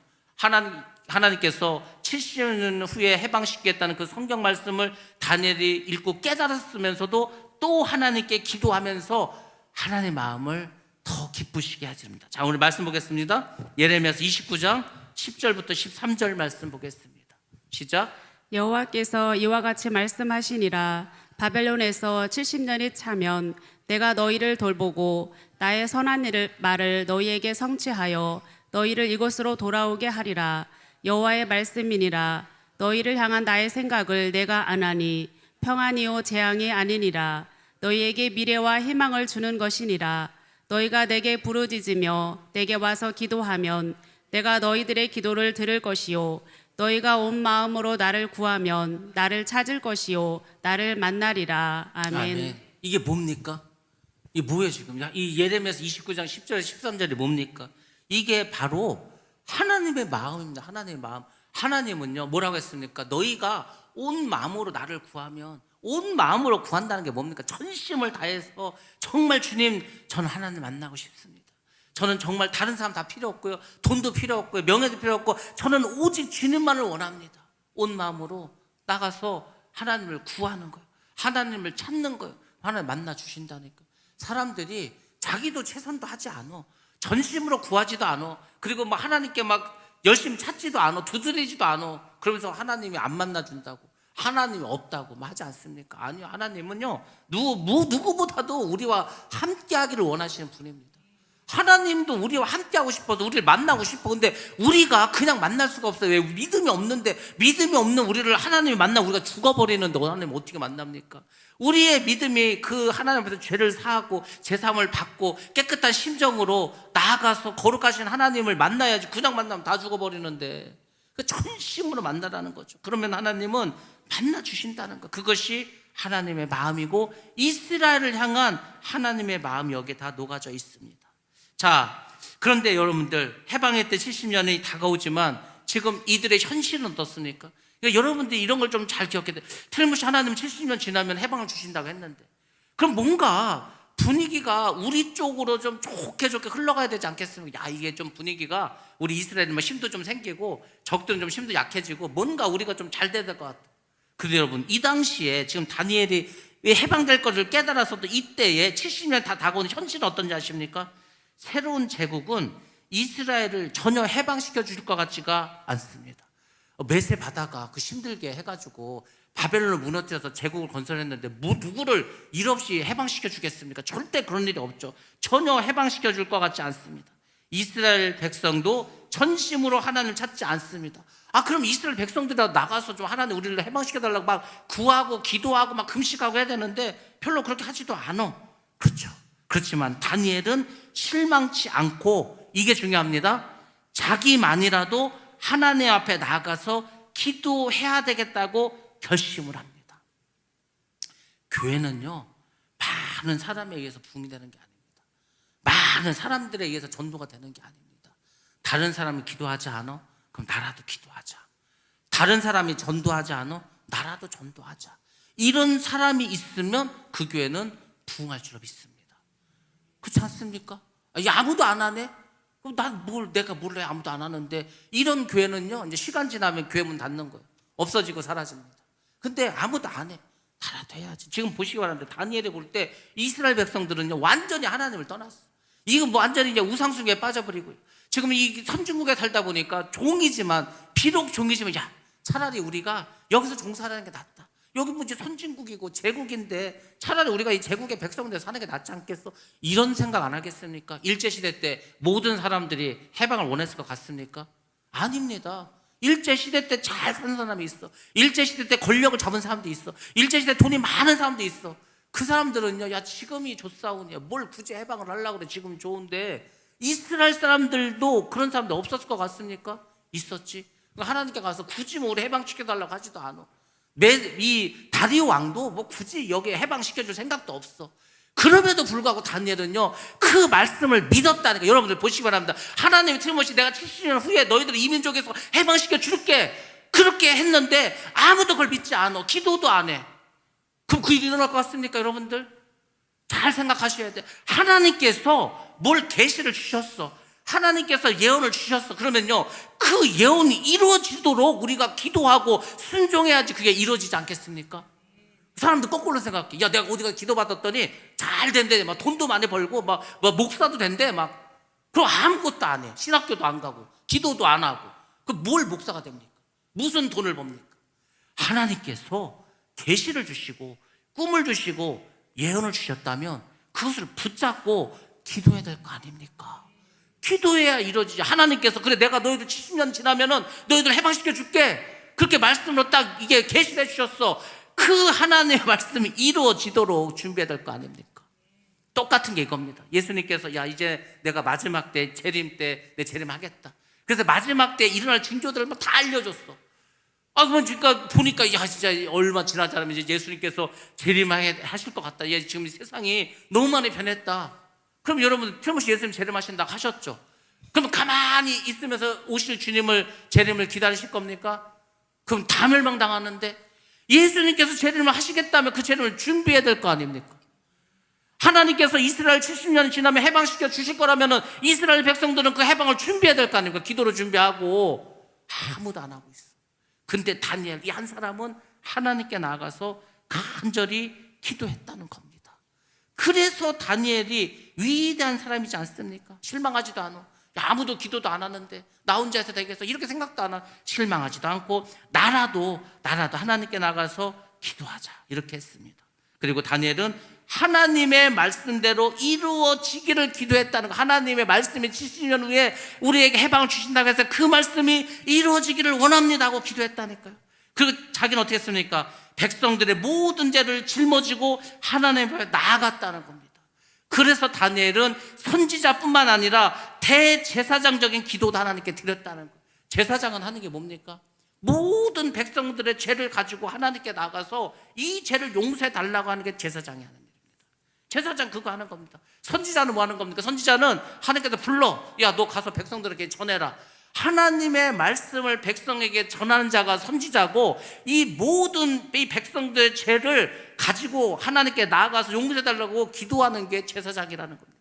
하나님께서 70년 후에 해방시키겠다는 그 성경 말씀을 다니엘이 읽고 깨달았으면서도 또 하나님께 기도하면서 하나님의 마음을 더 기쁘시게 하십니다. 자, 오늘 말씀 보겠습니다. 예레미야서 29장 10절부터 13절 말씀 보겠습니다. 시작. 여호와께서 이와 같이 말씀하시니라. 바벨론에서 70년이 차면 내가 너희를 돌보고 나의 선한 말을 너희에게 성취하여 너희를 이곳으로 돌아오게 하리라. 여호와의 말씀이니라. 너희를 향한 나의 생각을 내가 아나니 평안이요 재앙이 아니니라. 너희에게 미래와 희망을 주는 것이니라. 너희가 내게 부르짖으며 내게 와서 기도하면 내가 너희들의 기도를 들을 것이요 너희가 온 마음으로 나를 구하면 나를 찾을 것이요 나를 만나리라. 아멘. 이게 뭡니까? 이게 뭐예요 지금? 이 예레미야서 29장 10절 13절이 뭡니까? 이게 바로 하나님의 마음입니다. 하나님의 마음. 하나님은요, 뭐라고 했습니까? 너희가 온 마음으로 나를 구하면, 온 마음으로 구한다는 게 뭡니까? 전심을 다해서 정말 주님, 저는 하나님 만나고 싶습니다. 저는 정말 다른 사람 다 필요 없고요, 돈도 필요 없고요, 명예도 필요 없고, 저는 오직 주님만을 원합니다. 온 마음으로 나가서 하나님을 구하는 거예요. 하나님을 찾는 거예요. 하나님 만나 주신다니까. 사람들이 자기도 최선도 하지 않아. 전심으로 구하지도 않아. 그리고 막 하나님께 막 열심히 찾지도 않아. 두드리지도 않아. 그러면서 하나님이 안 만나준다고, 하나님이 없다고 하지 않습니까? 아니요. 하나님은요, 누구보다도 우리와 함께 하기를 원하시는 분입니다. 하나님도 우리와 함께 하고 싶어서 우리를 만나고 싶어. 근데 우리가 그냥 만날 수가 없어요. 왜? 믿음이 없는데, 믿음이 없는 우리를 하나님이 만나 우리가 죽어버리는데 하나님 어떻게 만납니까? 우리의 믿음이 그 하나님 앞에서 죄를 사하고 제사함을 받고 깨끗한 심정으로 나아가서 거룩하신 하나님을 만나야지. 그냥 만나면 다 죽어버리는데, 그 전심으로 만나라는 거죠. 그러면 하나님은 만나 주신다는 거. 그것이 하나님의 마음이고 이스라엘을 향한 하나님의 마음이 여기에 다 녹아져 있습니다. 자, 그런데 여러분들 해방의 때 70년이 다가오지만 지금 이들의 현실은 어떻습니까? 그러니까 여러분들이 이런 걸 좀 잘 기억해야 돼요. 틀림없이 하나님 70년 지나면 해방을 주신다고 했는데 그럼 뭔가 분위기가 우리 쪽으로 좀 좋게 흘러가야 되지 않겠습니까? 야, 이게 좀 분위기가 우리 이스라엘은 힘도 좀 생기고 적들은 좀 힘도 약해지고 뭔가 우리가 좀 잘 돼야 될 것 같아. 그런데 여러분 이 당시에 지금 다니엘이 해방될 것을 깨달아서도 이때에 70년 다 다가오는 현실은 어떤지 아십니까? 새로운 제국은 이스라엘을 전혀 해방시켜 줄 것 같지가 않습니다. 메세 바다가 그 힘들게 해가지고 바벨론을 무너뜨려서 제국을 건설했는데 누구를 일 없이 해방시켜 주겠습니까? 절대 그런 일이 없죠. 전혀 해방시켜 줄 것 같지 않습니다. 이스라엘 백성도 전심으로 하나님을 찾지 않습니다. 그럼 이스라엘 백성들이 나가서 좀 하나님 우리를 해방시켜 달라고 막 구하고 기도하고 막 금식하고 해야 되는데 별로 그렇게 하지도 않아. 그렇죠. 그렇지만 다니엘은 실망치 않고 이게 중요합니다. 자기만이라도 하나님 앞에 나가서 기도해야 되겠다고 결심을 합니다. 교회는요, 많은 사람에 의해서 부흥이 되는 게 아닙니다. 많은 사람들에 의해서 전도가 되는 게 아닙니다. 다른 사람이 기도하지 않아? 그럼 나라도 기도하자. 다른 사람이 전도하지 않아? 나라도 전도하자. 이런 사람이 있으면 그 교회는 부흥할 줄 믿습니다. 그렇지 않습니까? 아무도 안 하네? 그럼 내가 뭘 해? 아무도 안 하는데 이런 교회는요, 이제 시간 지나면 교회 문 닫는 거예요. 없어지고 사라집니다. 근데 아무도 안 해. 나라도 해야지. 지금 보시기 바랍니다. 다니엘에 볼 때 이스라엘 백성들은요, 완전히 하나님을 떠났어. 이거 완전히 이제 우상숭배에 빠져버리고요. 지금 이 선진국에 살다 보니까 비록 종이지만, 야, 차라리 우리가 여기서 종살하는 게 낫다. 여기 뭐 이제 선진국이고 제국인데 차라리 우리가 이 제국의 백성들 사는 게 낫지 않겠어? 이런 생각 안 하겠습니까? 일제시대 때 모든 사람들이 해방을 원했을 것 같습니까? 아닙니다. 일제시대 때 잘 사는 사람이 있어. 일제시대 때 권력을 잡은 사람도 있어. 일제시대 돈이 많은 사람도 있어. 그 사람들은요, 야, 지금이 좋사오냐, 뭘 굳이 해방을 하려고 그래, 지금 좋은데. 이스라엘 사람들도 그런 사람들 없었을 것 같습니까? 있었지. 하나님께 가서 굳이 뭐 우리 해방시켜달라고 하지도 않아. 이 다리오 왕도 뭐 굳이 여기에 해방시켜줄 생각도 없어. 그럼에도 불구하고 다니엘은요, 그 말씀을 믿었다니까. 여러분들 보시기 바랍니다. 하나님이 틀림없이 내가 70년 후에 너희들을 이 민족에서 해방시켜 줄게, 그렇게 했는데 아무도 그걸 믿지 않아. 기도도 안 해. 그럼 그 일이 일어날 것 같습니까? 여러분들 잘 생각하셔야 돼. 하나님께서 뭘 계시를 주셨어. 하나님께서 예언을 주셨어. 그러면요, 그 예언이 이루어지도록 우리가 기도하고 순종해야지 그게 이루어지지 않겠습니까? 사람들 거꾸로 생각해. 야, 내가 어디가 기도받았더니 잘 된대. 막 돈도 많이 벌고, 막 목사도 된대. 그럼 아무것도 안 해. 신학교도 안 가고, 기도도 안 하고. 그럼 뭘 목사가 됩니까? 무슨 돈을 법니까? 하나님께서 계시를 주시고, 꿈을 주시고, 예언을 주셨다면 그것을 붙잡고 기도해야 될 거 아닙니까? 기도해야 이루어지지. 하나님께서 그래, 내가 너희들 70년 지나면은 너희들 해방시켜 줄게, 그렇게 말씀으로 딱 이게 계시해 주셨어. 그 하나님의 말씀이 이루어지도록 준비해야 될 거 아닙니까? 똑같은 게 이겁니다. 예수님께서 야, 이제 내가 마지막 때 재림 때 내 재림하겠다. 그래서 마지막 때 일어날 징조들을 다 알려줬어. 그러니까 보니까 야, 진짜 얼마 지나지 않으면 이제 예수님께서 재림하실 것 같다. 지금 세상이 너무 많이 변했다. 그럼 여러분, 틀림없이 예수님 재림하신다고 하셨죠. 그럼 가만히 있으면서 오실 재림을 기다리실 겁니까? 그럼 다 멸망당하는데, 예수님께서 재림을 하시겠다면 그 재림을 준비해야 될 거 아닙니까? 하나님께서 이스라엘 70년 지나면 해방시켜 주실 거라면 이스라엘 백성들은 그 해방을 준비해야 될 거 아닙니까? 기도로 준비하고 아무도 안 하고 있어. 근데 다니엘, 이 한 사람은 하나님께 나가서 간절히 기도했다는 겁니다. 그래서 다니엘이 위대한 사람이지 않습니까? 실망하지도 않아. 아무도 기도도 안 하는데 나 혼자 해서 되겠어, 이렇게 생각도 안 하고 실망하지도 않고 나라도 하나님께 나가서 기도하자, 이렇게 했습니다. 그리고 다니엘은 하나님의 말씀대로 이루어지기를 기도했다는 거. 하나님의 말씀이 70년 후에 우리에게 해방을 주신다고 해서 그 말씀이 이루어지기를 원합니다 하고 기도했다니까요. 그리고 자기는 어떻게 했습니까? 백성들의 모든 죄를 짊어지고 하나님 앞에 나아갔다는 겁니다. 그래서 다니엘은 선지자뿐만 아니라 대제사장적인 기도도 하나님께 드렸다는 거예요. 제사장은 하는 게 뭡니까? 모든 백성들의 죄를 가지고 하나님께 나가서 이 죄를 용서해 달라고 하는 게 제사장이 하는 일입니다. 제사장 그거 하는 겁니다. 선지자는 뭐 하는 겁니까? 선지자는 하나님께서 불러, 야, 너 가서 백성들에게 전해라. 하나님의 말씀을 백성에게 전하는 자가 선지자고, 이 모든 이 백성들의 죄를 가지고 하나님께 나아가서 용서해 달라고 기도하는 게 제사장이라는 겁니다.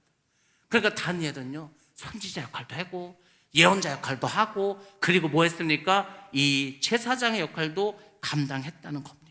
그러니까 다니엘은요, 선지자 역할도 하고 예언자 역할도 하고, 그리고 뭐 했습니까? 이 제사장의 역할도 감당했다는 겁니다.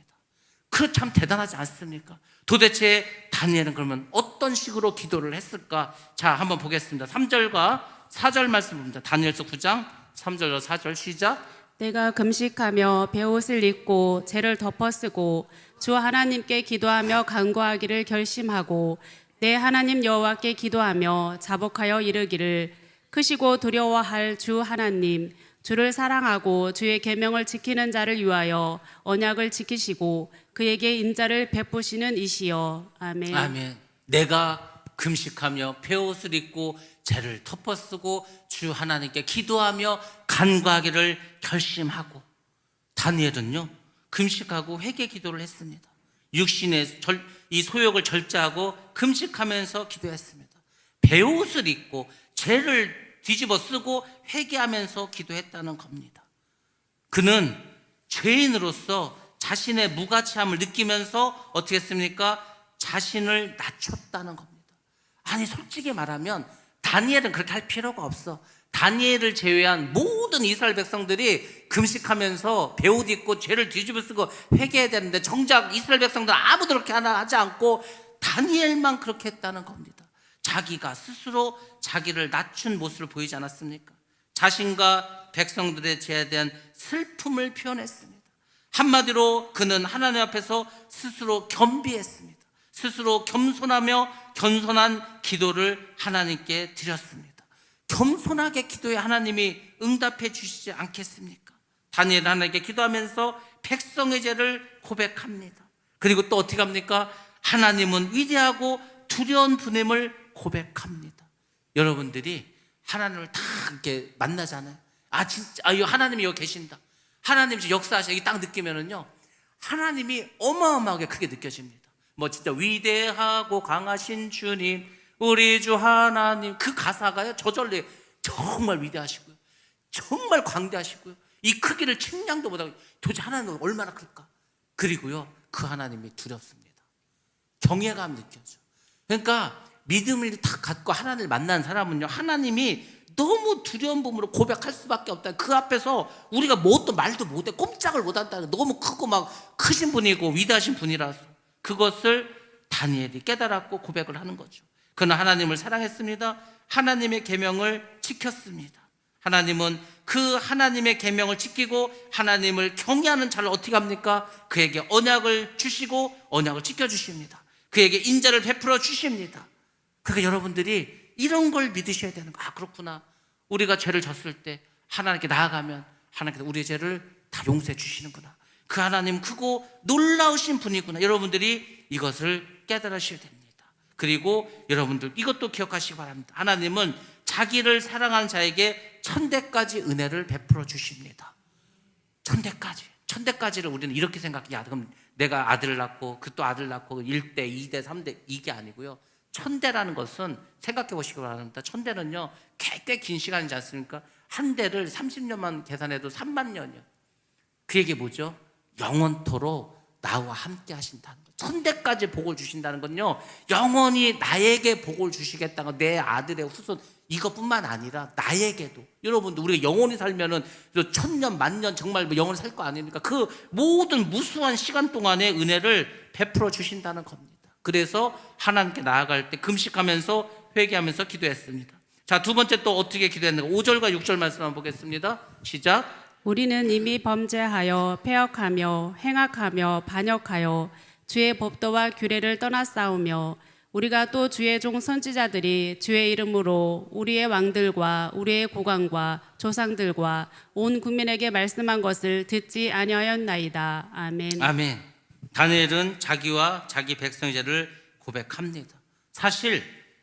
그 참 대단하지 않습니까? 도대체 다니엘은 그러면 어떤 식으로 기도를 했을까? 자, 한번 보겠습니다. 3절과 4절 말씀 봅니다. 다니엘서 9장 3절과 4절 시작. 내가 금식하며 베옷을 입고 죄를 덮어쓰고 주 하나님께 기도하며 간구하기를 결심하고 내 하나님 여호와께 기도하며 자복하여 이르기를, 크시고 두려워할 주 하나님, 주를 사랑하고 주의 계명을 지키는 자를 위하여 언약을 지키시고 그에게 인자를 베푸시는 이시여. 아멘. 아멘. 내가 금식하며 베옷을 입고 죄를 덮어쓰고 주 하나님께 기도하며 간구하기를 결심하고, 다니엘은요 금식하고 회개 기도를 했습니다. 육신의 이 소욕을 절제하고 금식하면서 기도했습니다. 베옷을 입고 죄를 뒤집어 쓰고 회개하면서 기도했다는 겁니다. 그는 죄인으로서 자신의 무가치함을 느끼면서 어떻게 했습니까? 자신을 낮췄다는 겁니다. 아니, 솔직히 말하면 다니엘은 그렇게 할 필요가 없어. 다니엘을 제외한 모든 이스라엘 백성들이 금식하면서 베옷 입고 죄를 뒤집어 쓰고 회개해야 되는데, 정작 이스라엘 백성들은 아무도 그렇게 하나 하지 않고 다니엘만 그렇게 했다는 겁니다. 자기가 스스로 자기를 낮춘 모습을 보이지 않았습니까? 자신과 백성들의 죄에 대한 슬픔을 표현했습니다. 한마디로 그는 하나님 앞에서 스스로 겸비했습니다. 스스로 겸손하며 겸손한 기도를 하나님께 드렸습니다. 겸손하게 기도해 하나님이 응답해 주시지 않겠습니까? 다니엘 하나님께 기도하면서 백성의 죄를 고백합니다. 그리고 또 어떻게 합니까? 하나님은 위대하고 두려운 분임을 고백합니다. 여러분들이 하나님을 다 이렇게 만나잖아요. 아, 진짜, 아, 하나님이 여기 계신다, 하나님이 역사하시다, 이게 딱 느끼면은요, 하나님이 어마어마하게 크게 느껴집니다. 뭐 진짜 위대하고 강하신 주님, 우리 주 하나님, 그 가사가요 저절로 정말 위대하시고요, 정말 광대하시고요, 이 크기를 측량도 못하고 도대체 하나님은 얼마나 클까. 그리고요, 그 하나님이 두렵습니다. 경외감 느껴져. 그러니까 믿음을 딱 갖고 하나님을 만난 사람은요, 하나님이 너무 두려운 부분으로 고백할 수밖에 없다. 그 앞에서 우리가 뭣도 말도 못해, 꼼짝을 못한다. 너무 크고 막 크신 분이고 위대하신 분이라서 그것을 다니엘이 깨달았고 고백을 하는 거죠. 그는 하나님을 사랑했습니다. 하나님의 계명을 지켰습니다. 하나님은 그 하나님의 계명을 지키고 하나님을 경외하는 자를 어떻게 합니까? 그에게 언약을 주시고 언약을 지켜주십니다. 그에게 인자를 베풀어 주십니다. 그러니까 여러분들이 이런 걸 믿으셔야 되는 거야. 아, 그렇구나. 우리가 죄를 졌을 때 하나님께 나아가면 하나님께서 우리의 죄를 다 용서해 주시는구나. 그 하나님 크고 놀라우신 분이구나. 여러분들이 이것을 깨달으셔야 됩니다. 그리고 여러분들 이것도 기억하시기 바랍니다. 하나님은 자기를 사랑하는 자에게 천대까지 은혜를 베풀어 주십니다. 천대까지를 우리는 이렇게 생각해. 야, 그럼 내가 아들을 낳고 그 또 아들 낳고 1대, 2대, 3대, 이게 아니고요. 천대라는 것은 생각해 보시기 바랍니다. 천대는요, 꽤 긴 시간이지 않습니까? 한 대를 30년만 계산해도 3만 년이요. 그 얘기 뭐죠? 영원토록 나와 함께 하신다는 거예요. 천대까지 복을 주신다는 건요, 영원히 나에게 복을 주시겠다는 거, 내 아들의 후손, 이것뿐만 아니라 나에게도. 여러분들, 우리가 영원히 살면은 1000년, 만년 정말 영원히 살 거 아닙니까? 그 모든 무수한 시간 동안의 은혜를 베풀어 주신다는 겁니다. 그래서 하나님께 나아갈 때 금식하면서 회개하면서 기도했습니다. 자, 두 번째 또 어떻게 기도했는가? 5절과 6절 말씀 한번 보겠습니다. 시작. 우리는 이미 범죄하여 패역하며 행악하며 반역하여 주의 법도와 규례를 떠나싸우며 우리가 또 주의 종 선지자들이 주의 이름으로 우리의 왕들과 우리의 고관과 조상들과 온 국민에게 말씀한 것을 듣지 아니하였나이다. 아멘. 아멘. 다니엘은 자기와 자기 백성의 죄를 고백합니다. 사실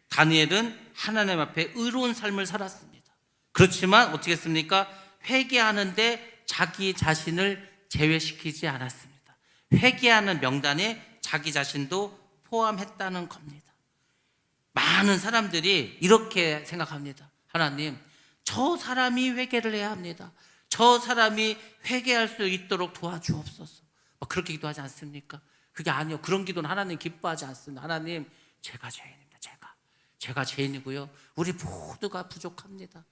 다니엘은 하나님 앞에 의로운 삶을 살았습니다. 그렇지만 어떻게 했습니까? 회개하는데 자기 자신을 제외시키지 않았습니다. 회개하는 명단에 자기 자신도 포함했다는 겁니다. 많은 사람들이 이렇게 생각합니다. 하나님, 저 사람이 회개를 해야 합니다. 저 사람이 회개할 수 있도록 도와주옵소서. 그렇게 기도하지 않습니까? 그게 아니요. 그런 기도는 하나님 기뻐하지 않습니다. 하나님, 제가 죄인입니다. 제가 죄인이고요. 우리 모두가 부족합니다.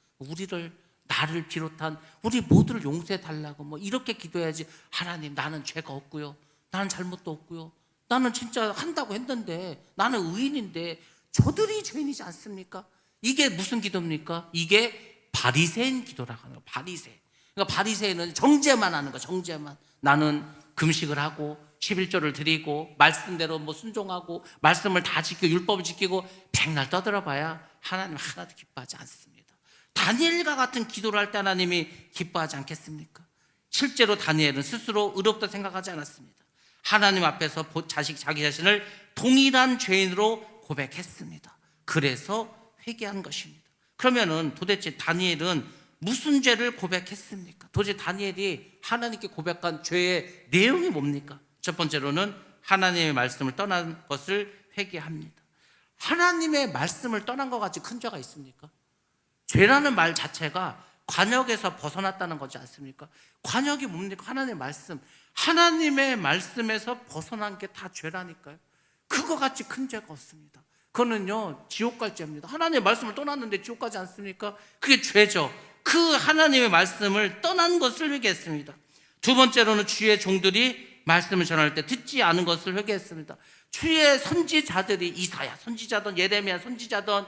나를 비롯한 우리 모두를 용서해 달라고 이렇게 기도해야지. 하나님, 나는 죄가 없고요. 나는 잘못도 없고요. 나는 진짜 한다고 했는데, 나는 의인인데 저들이 죄인이지 않습니까? 이게 무슨 기도입니까? 이게 바리새인 기도라고 하는 거예요. 바리새. 그러니까 바리새인은 정죄만 하는 거예요. 정죄만. 나는 금식을 하고 11조를 드리고 말씀대로 순종하고 말씀을 다 지키고 율법을 지키고 백날 떠들어봐야 하나님 하나도 기뻐하지 않습니다. 다니엘과 같은 기도를 할 때 하나님이 기뻐하지 않겠습니까? 실제로 다니엘은 스스로 의롭다 생각하지 않았습니다. 하나님 앞에서 자기 자신을 동일한 죄인으로 고백했습니다. 그래서 회개한 것입니다. 그러면은 도대체 다니엘은 무슨 죄를 고백했습니까? 도대체 다니엘이 하나님께 고백한 죄의 내용이 뭡니까? 첫 번째로는 하나님의 말씀을 떠난 것을 회개합니다. 하나님의 말씀을 떠난 것 같이 큰 죄가 있습니까? 죄라는 말 자체가 관역에서 벗어났다는 거지 않습니까? 관역이 뭡니까? 하나님의 말씀. 하나님의 말씀에서 벗어난 게 다 죄라니까요. 그거 같이 큰 죄가 없습니다. 그거는요, 지옥 갈 죄입니다. 하나님의 말씀을 떠났는데 지옥 가지 않습니까? 그게 죄죠. 그 하나님의 말씀을 떠난 것을 회개했습니다. 두 번째로는 주의 종들이 말씀을 전할 때 듣지 않은 것을 회개했습니다. 주의 선지자들이 이사야 선지자든 예레미야 선지자든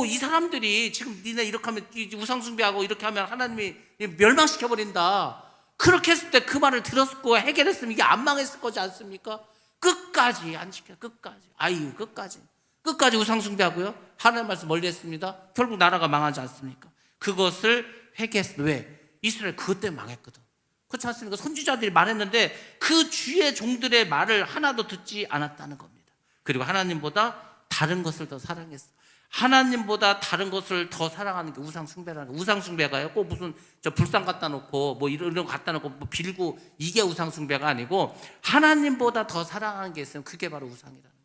이 사람들이 지금 니네 이렇게 하면 우상숭배하고 이렇게 하면 하나님이 멸망시켜버린다. 그렇게 했을 때 그 말을 들었고 해결했으면 이게 안 망했을 거지 않습니까? 끝까지 안 지켜요. 끝까지 우상숭배하고요. 하나님 말씀 멀리했습니다. 결국 나라가 망하지 않습니까? 그것을 회개했어요. 왜? 이스라엘 그것 때문에 망했거든. 그렇지 않습니까? 선지자들이 말했는데 그 주의 종들의 말을 하나도 듣지 않았다는 겁니다. 그리고 하나님보다 다른 것을 더 사랑했어. 하나님보다 다른 것을 더 사랑하는 게 우상숭배라는 거예요. 우상숭배가요, 꼭 무슨 불상 갖다 놓고 이런 거 갖다 놓고 빌고 이게 우상숭배가 아니고 하나님보다 더 사랑하는 게 있으면 그게 바로 우상이라는 거예요.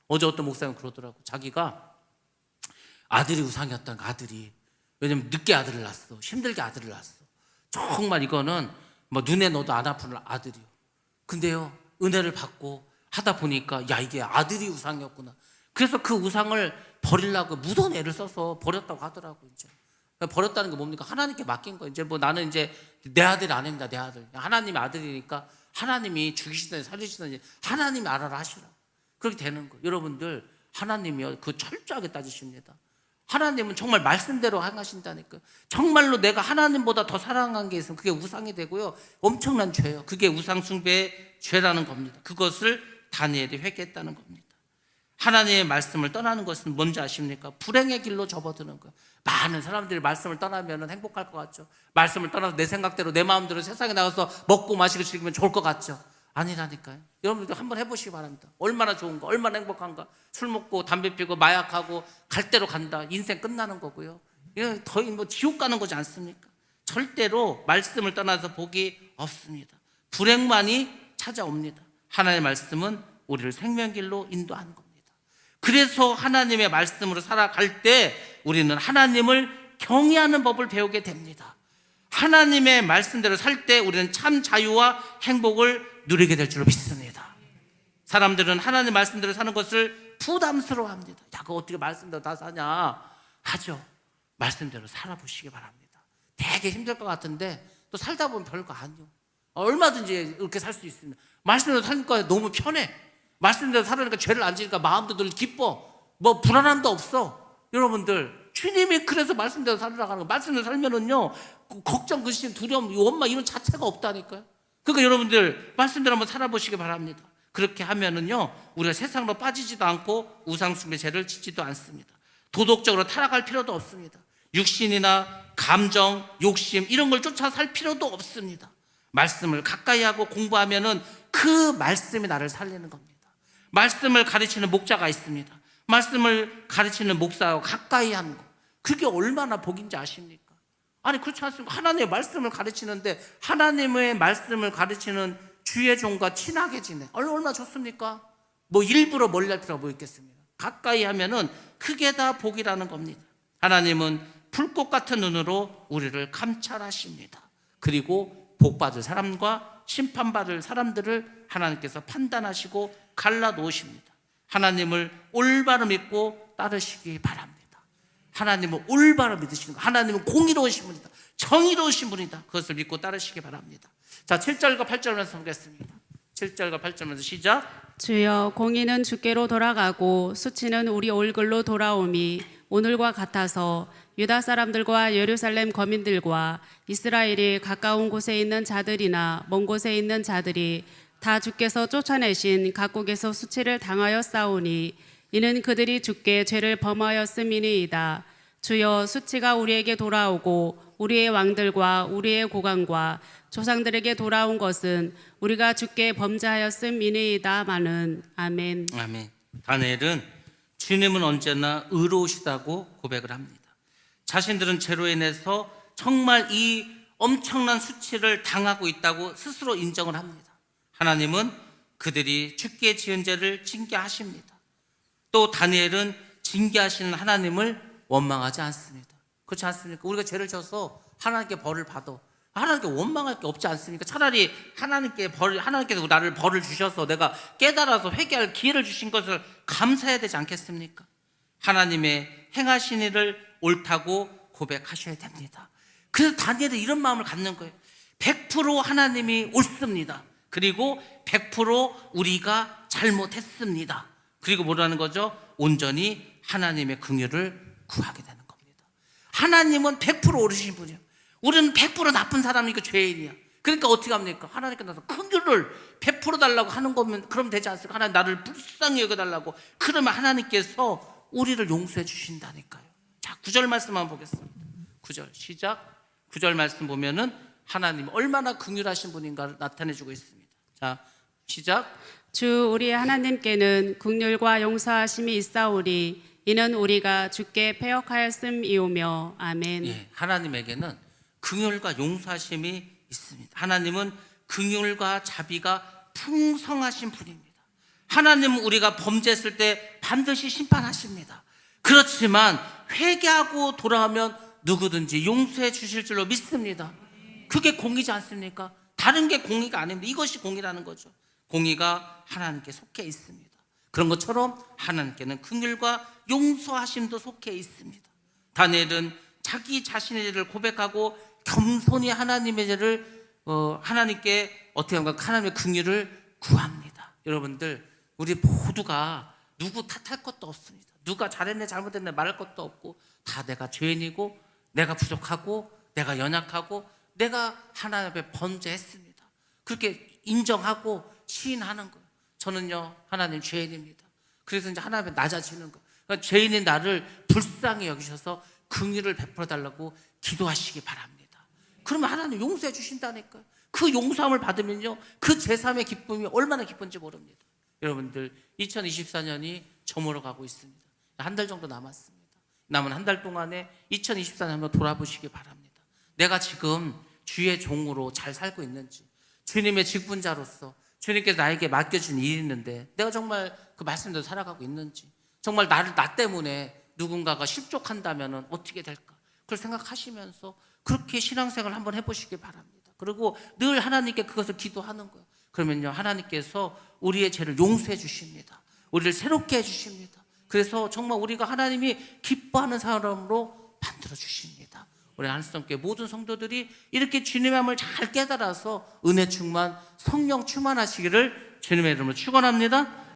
어제 어떤 목사님 그러더라고. 자기가 아들이 우상이었다는 거, 아들이. 왜냐면 늦게 아들을 낳았어. 힘들게 아들을 낳았어. 정말 이거는 눈에 넣어도 안 아픈 아들이요. 근데요, 은혜를 받고 하다 보니까 이게 아들이 우상이었구나. 그래서 그 우상을 버리려고 무더운 애를 써서 버렸다고 하더라고. 이제 버렸다는 게 뭡니까? 하나님께 맡긴 거예요. 이제 나는 이제 내 아들이 아닙니다. 내 아들. 하나님의 아들이니까 하나님이 죽이시든지 살리시든지 하나님이 알아라 하시라. 그렇게 되는 거예요. 여러분들, 하나님이요, 그 철저하게 따지십니다. 하나님은 정말 말씀대로 행하신다니까요. 정말로 내가 하나님보다 더 사랑한 게 있으면 그게 우상이 되고요, 엄청난 죄예요. 그게 우상숭배의 죄라는 겁니다. 그것을 다니엘이 회개했다는 겁니다. 하나님의 말씀을 떠나는 것은 뭔지 아십니까? 불행의 길로 접어드는 거예요. 많은 사람들이 말씀을 떠나면 행복할 것 같죠. 말씀을 떠나서 내 생각대로 내 마음대로 세상에 나가서 먹고 마시고 즐기면 좋을 것 같죠. 아니라니까요. 여러분들 한번 해보시기 바랍니다. 얼마나 좋은가, 얼마나 행복한가. 술 먹고 담배 피고 마약하고 갈 대로 간다. 인생 끝나는 거고요. 이거 더 지옥 가는 거지 않습니까? 절대로 말씀을 떠나서 복이 없습니다. 불행만이 찾아옵니다. 하나님의 말씀은 우리를 생명길로 인도하는 겁니다. 그래서 하나님의 말씀으로 살아갈 때 우리는 하나님을 경외하는 법을 배우게 됩니다. 하나님의 말씀대로 살 때 우리는 참 자유와 행복을 누리게 될 줄로 믿습니다. 사람들은 하나님 말씀대로 사는 것을 부담스러워합니다. 그거 어떻게 말씀대로 다 사냐 하죠. 말씀대로 살아보시기 바랍니다. 되게 힘들 것 같은데 또 살다 보면 별거 아니요. 얼마든지 이렇게 살 수 있습니다. 말씀대로 사니까 너무 편해. 말씀대로 살으니까 죄를 안 지니까 마음도 늘 기뻐. 불안함도 없어. 여러분들, 주님이 그래서 말씀대로 살으라고 하는 거예요. 말씀대로 살면은요, 걱정, 근심, 두려움, 원망 이런 자체가 없다니까요. 그러니까 여러분들, 말씀대로 한번 살아보시기 바랍니다. 그렇게 하면은요, 우리가 세상으로 빠지지도 않고 우상숭배 죄를 짓지도 않습니다. 도덕적으로 타락할 필요도 없습니다. 육신이나 감정, 욕심 이런 걸 쫓아 살 필요도 없습니다. 말씀을 가까이 하고 공부하면은 그 말씀이 나를 살리는 겁니다. 말씀을 가르치는 목자가 있습니다. 말씀을 가르치는 목사와 가까이 하는 거, 그게 얼마나 복인지 아십니까? 아니 그렇지 않습니까? 하나님의 말씀을 가르치는데 하나님의 말씀을 가르치는 주의 종과 친하게 지내. 얼마나 좋습니까? 뭐 일부러 멀리 할 필요가 뭐 있겠습니까? 가까이 하면은 크게 다 복이라는 겁니다. 하나님은 불꽃 같은 눈으로 우리를 감찰하십니다. 그리고 복받을 사람과 심판받을 사람들을 하나님께서 판단하시고 갈라놓으십니다. 하나님을 올바로 믿고 따르시기 바랍니다. 하나님은 올바로 믿으시는 거. 하나님은 공의로우신 분이다. 정의로우신 분이다. 그것을 믿고 따르시기 바랍니다. 자, 7절과 8절 말씀 보겠습니다. 7절과 8절면서 시작. 주여, 공의는 주께로 돌아가고 수치는 우리 얼굴로 돌아옴이 오늘과 같아서 유다 사람들과 예루살렘 거민들과 이스라엘이 가까운 곳에 있는 자들이나 먼 곳에 있는 자들이 다 주께서 쫓아내신 각국에서 수치를 당하여 싸우니 이는 그들이 주께 죄를 범하였음이니이다. 주여, 수치가 우리에게 돌아오고 우리의 왕들과 우리의 고관과 조상들에게 돌아온 것은 우리가 주께 범죄하였음이니이다마는. 아멘. 아멘. 다니엘은 주님은 언제나 의로우시다고 고백을 합니다. 자신들은 죄로 인해서 정말 이 엄청난 수치를 당하고 있다고 스스로 인정을 합니다. 하나님은 그들이 죽게 지은 죄를 징계하십니다. 또 다니엘은 징계하시는 하나님을 원망하지 않습니다. 그렇지 않습니까? 우리가 죄를 져서 하나님께 벌을 받아. 하나님께 원망할 게 없지 않습니까? 차라리 하나님께서 나를 벌을 주셔서 내가 깨달아서 회개할 기회를 주신 것을 감사해야 되지 않겠습니까? 하나님의 행하신 일을 옳다고 고백하셔야 됩니다. 그래서 다니엘은 이런 마음을 갖는 거예요. 100% 하나님이 옳습니다. 그리고 100% 우리가 잘못했습니다. 그리고 뭐라는 거죠? 온전히 하나님의 긍휼을 구하게 되는 겁니다. 하나님은 100% 옳으신 분이에요. 우리는 100% 나쁜 사람이니까 죄인이야. 그러니까 어떻게 합니까? 하나님께 나서 긍휼을 100% 달라고 하는 거면 그럼 되지 않습니까? 하나님 나를 불쌍히 여겨달라고. 그러면 하나님께서 우리를 용서해 주신다니까요. 자, 9절 말씀 한번 보겠습니다. 9절 시작. 9절 말씀 보면은 하나님 얼마나 긍휼하신 분인가를 나타내주고 있습니다. 자, 시작. 주 우리 하나님께는 긍휼과 용서하심이 있사오니 이는 우리가 주께 패역하였음이오며. 아멘. 예, 하나님에게는 긍휼과 용서하심이 있습니다. 하나님은 긍휼과 자비가 풍성하신 분입니다. 하나님은 우리가 범죄했을 때 반드시 심판하십니다. 그렇지만 회개하고 돌아오면 누구든지 용서해 주실 줄로 믿습니다. 그게 공의지 않습니까? 다른 게 공의가 아닙니다. 이것이 공의라는 거죠. 공의가 하나님께 속해 있습니다. 그런 것처럼 하나님께는 긍휼과 용서하심도 속해 있습니다. 다니엘은 자기 자신의 죄를 고백하고 겸손히 하나님의 죄를 하나님께 어떻게 하면 하나님의 긍휼을 구합니다. 여러분들, 우리 모두가 누구 탓할 것도 없습니다. 누가 잘했네 잘못했네 말할 것도 없고 다 내가 죄인이고 내가 부족하고 내가 연약하고 내가 하나님 앞에 범죄했습니다. 그렇게 인정하고 시인하는 거예요. 저는요 하나님 죄인입니다. 그래서 이제 하나님 앞에 낮아지는 거예요. 그러니까 죄인인 나를 불쌍히 여기셔서 긍휼을 베풀어 달라고 기도하시기 바랍니다. 그러면 하나님 용서해 주신다니까요. 그 용서함을 받으면요 그 제3의 기쁨이 얼마나 기쁜지 모릅니다. 여러분들 2024년이 저물어 가고 있습니다. 한 달 정도 남았습니다. 남은 한 달 동안에 2024년 한번 돌아보시기 바랍니다. 내가 지금 주의 종으로 잘 살고 있는지, 주님의 직분자로서 주님께서 나에게 맡겨준 일이 있는데 내가 정말 그 말씀대로 살아가고 있는지, 정말 나 때문에 누군가가 실족한다면 어떻게 될까, 그걸 생각하시면서 그렇게 신앙생활을 한번 해보시기 바랍니다. 그리고 늘 하나님께 그것을 기도하는 거예요. 그러면요 하나님께서 우리의 죄를 용서해 주십니다. 우리를 새롭게 해 주십니다. 그래서 정말 우리가 하나님이 기뻐하는 사람으로 만들어 주십니다. 우리 한성교회 모든 성도들이 이렇게 주님의 마음을 잘 깨달아서 은혜 충만, 성령 충만하시기를 주님의 이름으로 축원합니다.